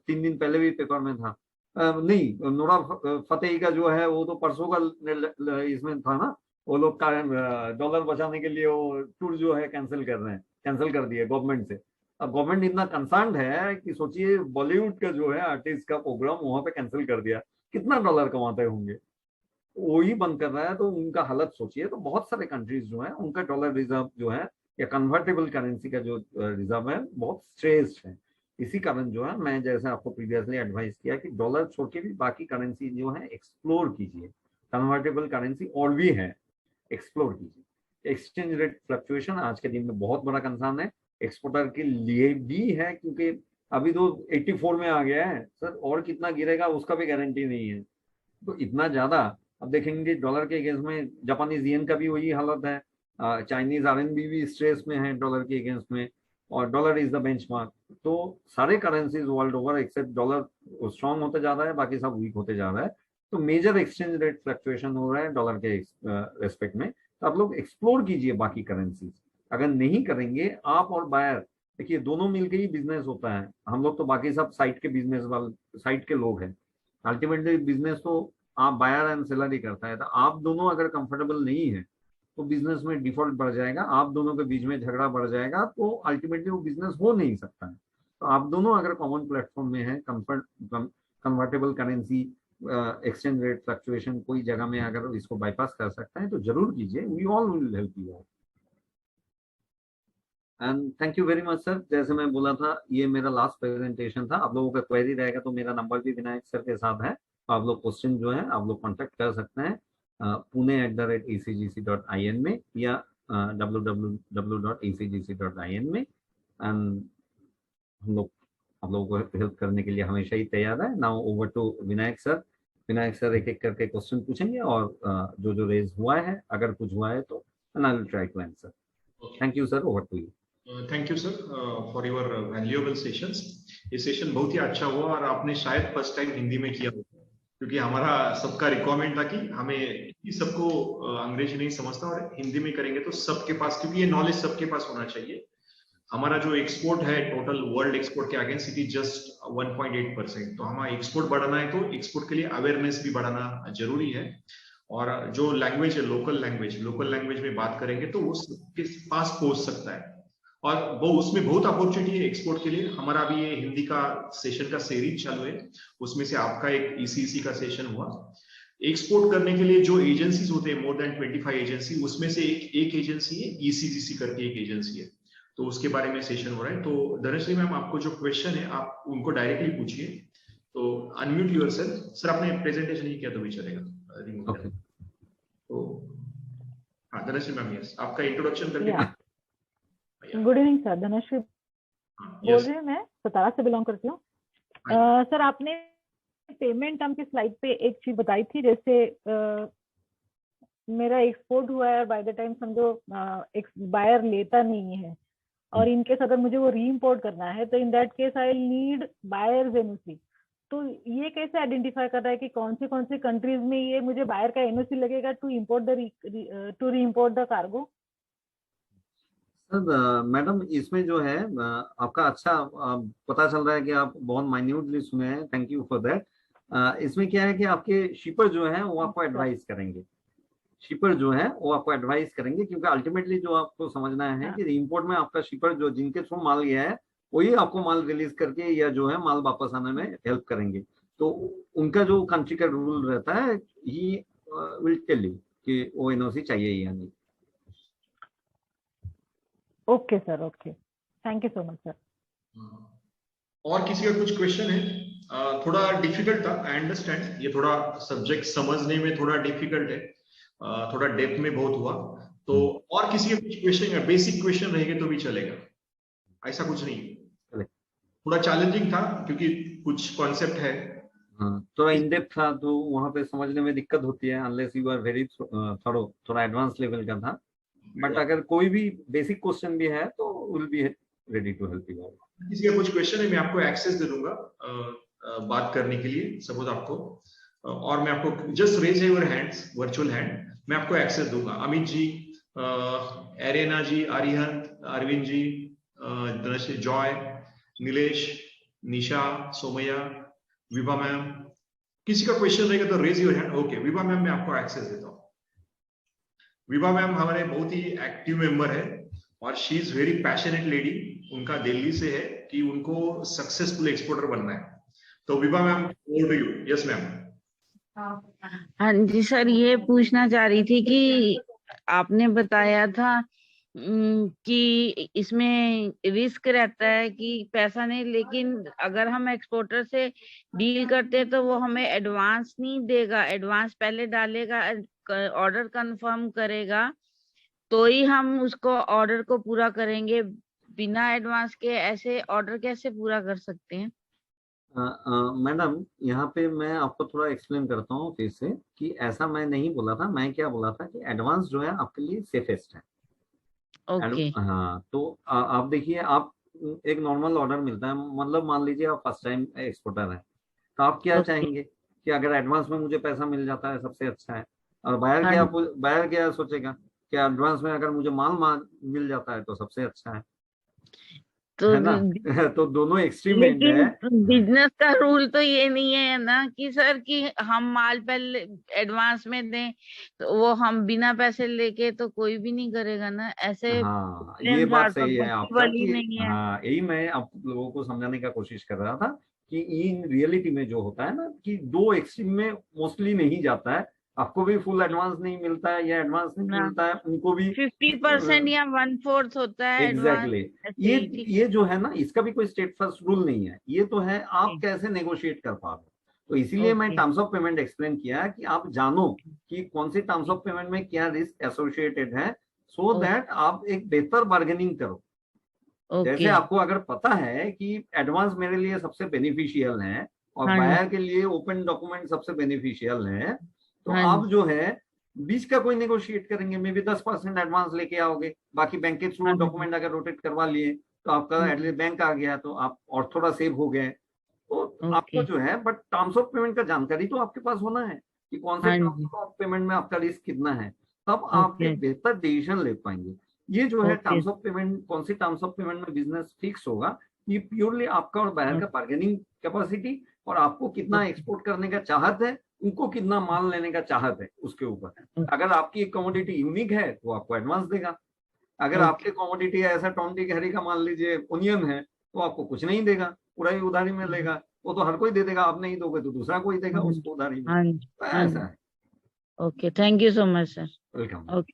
3 दिन पहले भी पेपर में था, नहीं, नोरा फतेही का जो है वो तो परसों का इसमें था ना, वो लोग डॉलर बचाने के लिए वो टूर जो है कैंसिल कर रहे हैं, कैंसिल कर दिए गवर्नमेंट से। अब गवर्नमेंट इतना कंसर्न है कि सोचिए बॉलीवुड का जो है आर्टिस्ट का प्रोग्राम वहां पे कैंसिल कर दिया, कितना डॉलर कमाते होंगे, वो ही बंद कर रहा है, तो उनका हालत सोचिए। तो बहुत सारे कंट्रीज जो है उनका डॉलर रिजर्व जो है या कन्वर्टेबल करेंसी का जो रिजर्व है बहुत स्ट्रेस्ड है। इसी कारण जो है मैं जैसे आपको प्रीवियसली एडवाइस किया कि डॉलर छोड़ के भी बाकी करेंसी जो है एक्सप्लोर कीजिए, कन्वर्टेबल करेंसी और भी है, एक्सप्लोर कीजिए। एक्सचेंज रेट फ्लक्चुएशन आज के दिन में बहुत बड़ा कंसर्न है, एक्सपोर्टर के लिए भी है, क्योंकि अभी तो 84 में आ गया है सर, और कितना गिरेगा उसका भी गारंटी नहीं है, तो इतना ज्यादा। अब देखेंगे डॉलर के अगेंस्ट में जापानीज येन का भी वही हालत है, चाइनीज आरएनबी भी स्ट्रेस में है डॉलर के अगेंस्ट में, और डॉलर इज द बेंचमार्क। तो सारे currencies world over except dollar strong होते जा रहा है, बाकी सब वीक होते जा रहा है। तो मेजर एक्सचेंज रेट फ्लक्चुएशन हो रहा है डॉलर के रेस्पेक्ट में, तो आप लोग एक्सप्लोर कीजिए बाकी करेंसीज। अगर नहीं करेंगे आप और बायर, देखिए दोनों मिलकर ही बिजनेस होता है, हम लोग तो बाकी सब साइट के बिजनेस वाले, साइट के लोग हैं, अल्टीमेटली बिजनेस तो आप बायर एंड सेलर ही करता है। तो आप दोनों अगर कंफर्टेबल नहीं है तो बिजनेस में डिफॉल्ट बढ़ जाएगा, आप दोनों के बीच में झगड़ा बढ़ जाएगा, तो अल्टीमेटली वो बिजनेस हो नहीं सकता है। तो आप दोनों अगर कॉमन प्लेटफॉर्म में है, convertible currency exchange rate fluctuation कोई जगह में अगर इसको बाईपास कर सकते हैं तो जरूर कीजिए, we all will help you out. And thank you very much sir. जैसे मैं बोला था ये मेरा लास्ट प्रेजेंटेशन था, आप लोगों का क्वेरी रहेगा तो मेरा नंबर भी विनायक सर के साथ है, तो आप लोग क्वेश्चन जो है आप लोग कॉन्टेक्ट कर सकते हैं pune@ecgc.in में, या www.ecgc.in में, एंड हम लोग आप लोगों को हेल्प करने के लिए हमेशा ही तैयार है। Now over to Vinayak sir. Vinayak sir एक एक करके क्वेश्चन पूछेंगे और जो जो रेज हुआ है, अगर कुछ हुआ है तो I will try to answer. Thank you sir, over to you. Thank you sir for your valuable sessions. ये सेशन बहुत ही अच्छा हुआ और आपने शायद फर्स्ट टाइम हिंदी में किया होगा, क्योंकि हमारा सबका रिक्वायरमेंट था कि हमें सबको अंग्रेजी नहीं समझता और हिंदी में करेंगे तो सबके पास, क्योंकि ये नॉलेज सबके पास होना चाहिए। हमारा जो एक्सपोर्ट है टोटल वर्ल्ड एक्सपोर्ट के अगेंस्ट इट इज जस्ट 1.8%। तो हमारा एक्सपोर्ट बढ़ाना है तो एक्सपोर्ट के लिए अवेयरनेस भी बढ़ाना जरूरी है। और जो लैंग्वेज है लोकल लैंग्वेज में बात करेंगे तो वो सबके पास पहुंच सकता है और वो उसमें बहुत अपॉर्चुनिटी है एक्सपोर्ट के लिए। हमारा अभी ये हिंदी का सेशन का सीरीज चालू है, उसमें से आपका एक ईसीसी का सेशन हुआ। एक्सपोर्ट करने के लिए जो एजेंसीज होते हैं मोर देन 25 एजेंसी, उसमें से एक एजेंसी है ईसीजीसी करके एक एजेंसी है, तो उसके बारे में सेशन हो रहा है। तो धनश्री मैम आपको जो क्वेश्चन है आप उनको डायरेक्टली पूछिए। तो अनम्यूट योरसेल्फ। सर आपने प्रेजेंटेशन ही किया तो भी चलेगा। ओके तो हाँ धनश्री मैम, यस आपका इंट्रोडक्शन करके। गुड इवनिंग सर, धनश्री बोल रही हूँ, मैं सतारा से बिलोंग करती हूँ। सर आपने पेमेंट टर्म की स्लाइड पे एक चीज बताई थी, जैसे मेरा एक्सपोर्ट हुआ है बाय द टाइम समझो बायर लेता नहीं है और इनकेस अगर मुझे वो री इम्पोर्ट करना है तो in that case I need buyers NOC. तो ये कैसे आइडेंटिफाई कर रहा है कि कौन सी कंट्रीज में ये मुझे बायर का एनओसी लगेगा to reimport the cargo? Sir madam इसमें जो है आपका अच्छा पता चल रहा है कि आप बहुत माइन्यूटली सुने हैं, थैंक यू फॉर दैट। इसमें क्या है कि आपके शिपर जो है वो आपको एडवाइस करेंगे, क्योंकि अल्टीमेटली जो आपको समझना है कि इंपोर्ट में आपका शिपर जो जिनके थ्रू माल गया है वही आपको माल रिलीज करके या जो है माल वापस आने में हेल्प करेंगे। तो उनका जो कंट्री का रूल रहता है ही विल टेल यू कि वो एनओसी चाहिए या नहीं। Okay sir, okay, thank you so much sir. और किसी का कुछ क्वेश्चन है? थोड़ा डिफिकल्ट था, आई अंडरस्टैंड, ये थोड़ा सब्जेक्ट समझने में थोड़ा डिफिकल्ट है, थोड़ा डेप्थ में बहुत हुआ। तो और किसी का कुछ क्वेश्चन है? बेसिक क्वेश्चन रहेंगे तो भी चलेगा, ऐसा कुछ नहीं। थोड़ा चैलेंजिंग था क्योंकि कुछ कॉन्सेप्ट है, थोड़ा इन डेप्थ था तो वहां पे समझने में दिक्कत होती है अनलेस यू आर वेरी थोड़ा एडवांस लेवल का था। बट अगर कोई भी बेसिक क्वेश्चन भी है तो will be ready to help you. किसी का कुछ क्वेश्चन है मैं आपको एक्सेस दे दूंगा बात करने के लिए, सपोज आपको, और मैं आपको just raise your hands, virtual hand, मैं आपको एक्सेस दूंगा। अमित जी, एरेना जी, आर्यहंत, अरविंद जी, जॉय, नीलेश, निशा, सोमैया, विभा मैम, किसी का क्वेश्चन रहेगा तो raise your hand. Okay Vibha ma'am, मैं आपको एक्सेस देता हूँ। विभा मैम हमारे बहुत ही एक्टिव मेंबर है और she is very passionate lady. उनका दिल्ली से है कि उनको सक्सेसफुल एक्सपोर्टर बनना है। तो Vibha ma'am, over to you. Yes ma'am. हाँ जी सर, ये पूछना चाह रही थी कि आपने बताया था कि इसमें रिस्क रहता है कि पैसा नहीं, लेकिन अगर हम एक्सपोर्टर से डील करते हैं तो वो हमें एडवांस नहीं देगा, एडवांस पहले डालेगा, ऑर्डर कंफर्म करेगा तो ही हम उसको ऑर्डर को पूरा करेंगे। बिना एडवांस के ऐसे ऑर्डर कैसे पूरा कर सकते हैं? मैडम यहाँ पे मैं आपको थोड़ा एक्सप्लेन करता हूँ फिर से कि ऐसा मैं नहीं बोला था। मैं क्या बोला था कि एडवांस जो है आपके लिए सेफेस्ट है। ओके हाँ, तो आप देखिए, आप एक नॉर्मल ऑर्डर मिलता है, मतलब मान लीजिए आप फर्स्ट टाइम एक्सपोर्टर है तो आप क्या चाहेंगे कि अगर एडवांस में मुझे पैसा मिल जाता है सबसे अच्छा है। और बायर क्या सोचेगा कि एडवांस में अगर मुझे माल मिल जाता है तो सबसे अच्छा है, तो है ना? तो दोनों एक्सट्रीम एंड है। लेकिन बिजनेस का रूल तो ये नहीं है ना कि सर कि हम माल पहले एडवांस में दें, तो वो हम बिना पैसे लेके तो कोई भी नहीं करेगा ना ऐसे। हाँ, ये बात सही है आपका कि नहीं है। हाँ, यही मैं आप लोगों को समझाने का कोशिश कर रहा था कि इन रियलिटी में जो होता है ना कि दो एक्सट्रीम में मोस्टली नहीं जाता है। आपको भी फुल एडवांस नहीं मिलता है या एडवांस नहीं मिलता है, उनको भी 50% या 1/4 होता है एग्जैक्टली। ये जो है ना, इसका भी कोई स्टेट फर्स्ट रूल नहीं है, ये तो है आप कैसे नेगोशिएट कर पा रहे हो। तो इसीलिए मैं टर्म्स ऑफ पेमेंट एक्सप्लेन किया कि आप जानो कि कौन सी टर्म्स ऑफ पेमेंट में क्या रिस्क एसोसिएटेड है, सो दैट आप एक बेहतर बार्गेनिंग करो। जैसे आपको अगर पता है कि एडवांस मेरे लिए सबसे बेनिफिशियल है और बायर के लिए ओपन डॉक्यूमेंट सबसे बेनिफिशियल है, तो आप जो है 20 का कोई नेगोशिएट करेंगे, मे बी 10% एडवांस लेके आओगे, बाकी बैंक के थ्रू डॉक्यूमेंट अगर रोटेट करवा लिए तो आपका एटलीस्ट बैंक आ गया, तो आप और थोड़ा सेव हो गए। तो आपको जो है, बट टर्म्स ऑफ पेमेंट का जानकारी तो आपके पास होना है कि कौन से टर्म्स ऑफ पेमेंट में आपका रिस्क कितना है, तब आप एक बेहतर डिसीजन ले पाएंगे। ये जो है टर्म्स ऑफ पेमेंट, कौन सी टर्म्स ऑफ पेमेंट में बिजनेस फिक्स होगा, ये प्योरली आपका और बायर का बार्गेनिंग कैपेसिटी और आपको कितना एक्सपोर्ट करने का चाहत है, उनको कितना माल लेने का चाहत है, उसके ऊपर। अगर आपकी एक कमोडिटी यूनिक है तो आपको एडवांस देगा। अगर आपके कमोडिटी ऐसा टॉन्टी गहरी का मान लीजिए ओनियन है, तो आपको कुछ नहीं देगा, पूरा ही उधारी में लेगा। वो तो हर कोई दे देगा, आप नहीं दोगे तो दूसरा कोई देगा उसको उधारी में। तो ऐसा है। Okay, thank you so much sir. Welcome. Okay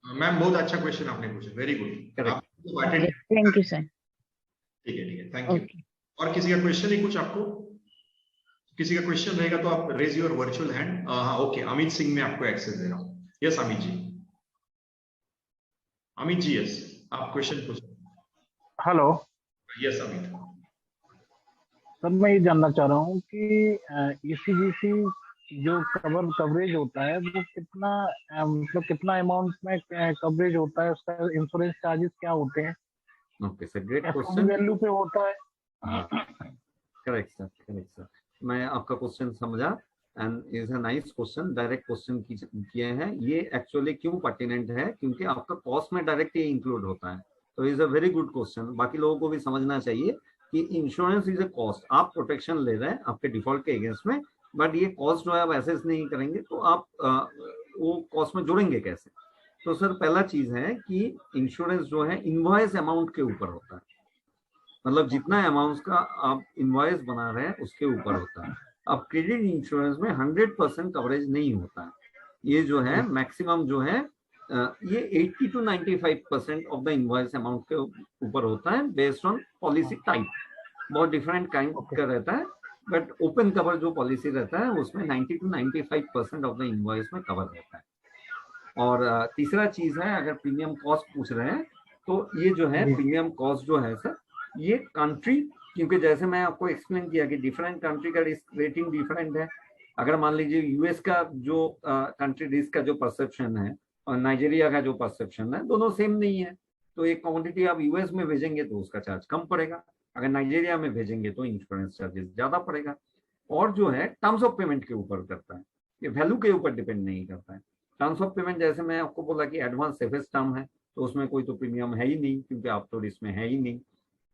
ma'am, बहुत अच्छा क्वेश्चन आपने पूछा, very good. Thank you sir. ठीक है, थैंक यू। और किसी का क्वेश्चन है कुछ आपको? किसी का क्वेश्चन रहेगा तो आप रेज योर वर्चुअल हैंड। हाँ, ओके, अमित सिंह मैं आपको एक्सेस दे रहा हूँ। यस अमित जी। अमित जी, यस, आप क्वेश्चन पूछ। हेलो। यस अमित सर, मैं ये जानना चाह रहा हूँ कि ईसीजीसी जो कवरेज होता है वो कितना, मतलब कितना अमाउंट में कवरेज होता है, उसका इंश्योरेंस चार्जेस क्या होते हैं? Okay sir, great question. Value पे होता है? Correct sir. मैं आपका क्वेश्चन समझा and is a nice question. Direct question किए हैं। ये एक्चुअली क्यों पर्टिनेंट है, क्योंकि आपका कॉस्ट में डायरेक्ट ये इंक्लूड होता है। तो is a very good question. बाकी लोगों को भी समझना चाहिए कि इंश्योरेंस इज अ कॉस्ट। आप प्रोटेक्शन ले रहे हैं आपके डिफॉल्ट के अगेंस्ट में, बट ये कॉस्ट जो है आप एसेस नहीं करेंगे तो आप वो कॉस्ट में जोड़ेंगे कैसे? तो सर पहला चीज है कि इंश्योरेंस जो है इनवॉइस अमाउंट के ऊपर होता है, मतलब जितना अमाउंट का आप इनवॉइस बना रहे हैं उसके ऊपर होता है। अब क्रेडिट इंश्योरेंस में 100% कवरेज नहीं होता है। ये जो है मैक्सिमम जो है ये 80 to 95% of the invoice amount के ऊपर होता है, बेस्ड ऑन पॉलिसी टाइप। बहुत डिफरेंट काइंड का रहता है, बट ओपन कवर जो पॉलिसी रहता है उसमें 90 to 95% ऑफ द इनवॉइस में कवर रहता है। और तीसरा चीज है, अगर प्रीमियम कॉस्ट पूछ रहे हैं तो ये जो है प्रीमियम कॉस्ट जो है सर, ये कंट्री, क्योंकि जैसे मैं आपको एक्सप्लेन किया कि डिफरेंट कंट्री का रिस्क रेटिंग डिफरेंट है। अगर मान लीजिए यूएस का जो कंट्री रिस्क का जो परसेप्शन है और नाइजीरिया का जो परसेप्शन है, दोनों सेम नहीं है। तो एक कमोडिटी आप यूएस में भेजेंगे तो उसका चार्ज कम पड़ेगा, अगर नाइजीरिया में भेजेंगे तो इंश्योरेंस चार्जेस ज्यादा पड़ेगा। और जो है टर्म्स ऑफ पेमेंट के ऊपर करता है, ये वैल्यू के ऊपर डिपेंड नहीं करता है। टर्म्स ऑफ पेमेंट जैसे मैं आपको बोला कि एडवांस सेफेस्ट टर्म है, तो उसमें कोई तो प्रीमियम है ही नहीं, क्योंकि आप तो रिस्क में है ही नहीं।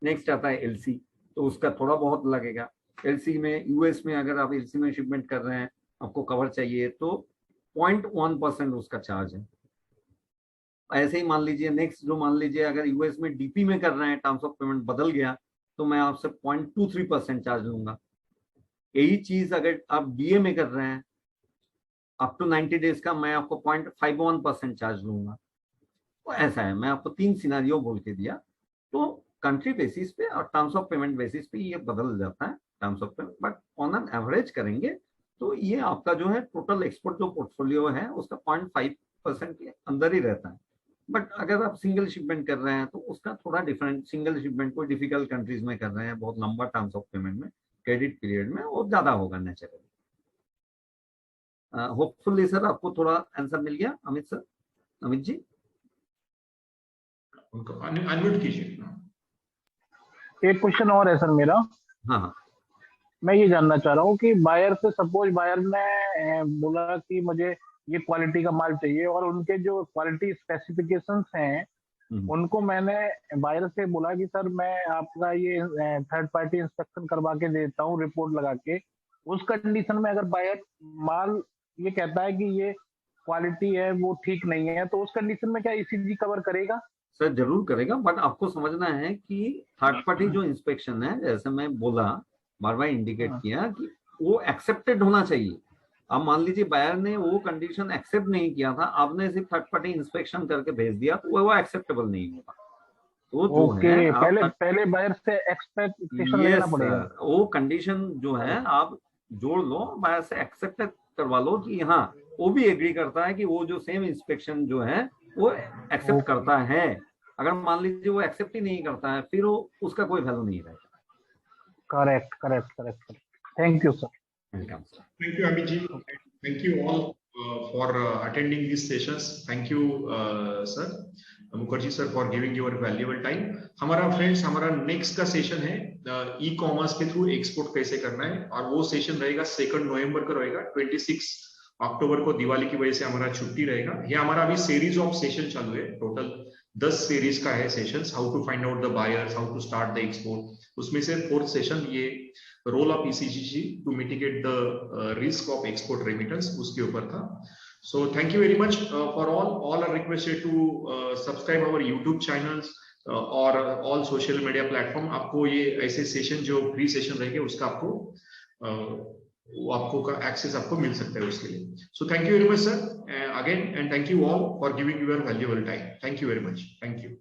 नेक्स्ट आता है एलसी, तो उसका थोड़ा बहुत लगेगा। एलसी में यूएस में अगर आप एलसी में शिपमेंट कर रहे हैं, आपको कवर चाहिए तो 0.1% उसका चार्ज है। ऐसे ही मान लीजिए नेक्स्ट जो मान लीजिए अगर यूएस में डीपी में कर रहे हैं, टर्म्स ऑफ पेमेंट बदल गया तो मैं आपसे 0.23% चार्ज लूंगा। यही चीज अगर आप डीए में कर रहे हैं अप टू 90 डेज का, मैं आपको 0.51% चार्ज लूंगा। तो ऐसा है, मैं आपको 3 सिनारियो बोल के दिया। तो कंट्री बेसिस पे और टर्म्स ऑफ पेमेंट बेसिस पे ये बदल जाता है terms of payment, but on an average करेंगे तो ये आपका जो है टोटल एक्सपोर्ट जो पोर्टफोलियो है उसका 0.5% के अंदर ही रहता है। बट अगर आप सिंगल शिपमेंट कर रहे हैं तो उसका थोड़ा डिफरेंट, सिंगल शिपमेंट को डिफिकल्ट कंट्रीज में कर रहे हैं, बहुत लंबा टर्म्स ऑफ पेमेंट में, क्रेडिट पीरियड में, वो ज्यादा होगा नेचुरली। होपफुली सर आपको थोड़ा आंसर मिल गया। अमित सर, अमित जी उनको अनम्यूट कीजिए। एक क्वेश्चन और है सर मेरा। हाँ, मैं ये जानना चाह रहा हूँ कि बायर से, सपोज बायर ने बोला कि मुझे ये क्वालिटी का माल चाहिए और उनके जो क्वालिटी स्पेसिफिकेशंस हैं उनको मैंने बायर से बोला कि सर मैं आपका ये थर्ड पार्टी इंस्पेक्शन करवा के देता हूँ रिपोर्ट लगा के। उस कंडीशन में अगर बायर माल ये कहता है कि ये क्वालिटी है वो ठीक नहीं है, तो उस कंडीशन में क्या ईसीजी कवर करेगा? सर जरूर करेगा, बट आपको समझना है कि थर्ड पार्टी जो इंस्पेक्शन है, जैसे मैं बोला, बार बार इंडिकेट किया कि वो एक्सेप्टेड होना चाहिए। अब मान लीजिए बायर ने वो कंडीशन एक्सेप्ट नहीं किया था, आपने सिर्फ थर्ड पार्टी इंस्पेक्शन करके भेज दिया, तो वो एक्सेप्टेबल नहीं होगा। तो जो है पहले बायर से एक्सपेक्टेशन लेना पड़ेगा। वो कंडीशन जो है आप जोड़ लो, बायर से एक्सेप्ट करवा लो कि हाँ वो भी एग्री करता है कि वो जो सेम इंस्पेक्शन जो है वो एक्सेप्ट करता है। अगर मान लीजिए वो एक्सेप्ट ही नहीं करता है, फिर वो उसका कोई वैल्यू नहीं रहेगा। Correct correct correct. Thank you sir. Welcome sir. Thank you, Amit ji. Thank you all for attending these sessions. Thank you, sir. Mukherjee sir for giving your valuable time. हमारा फ्रेंड्स, हमारा नेक्स्ट का session है e commerce के through export कैसे करना है, और वो सेशन रहेगा 2 नवंबर को रहेगा। 26 अक्टूबर को दिवाली की वजह से हमारा छुट्टी रहेगा। ये हमारा अभी सीरीज ऑफ सेशन चालू है, टोटल 10 सीरीज का है sessions, how to find out the buyers, how to start the export. उसमें से 4th सेशन ये role of ECGC to mitigate the risk of export remittance, उसके ऊपर था। So thank you very much for all are requested to subscribe our YouTube channels और all social media platform। आपको ये ऐसे सेशन जो free session रहेंगे उसका आपको का एक्सेस आपको मिल सकता है उसके लिए। So thank you very much sir again, and thank you all for giving your valuable time. Thank you very much. Thank you.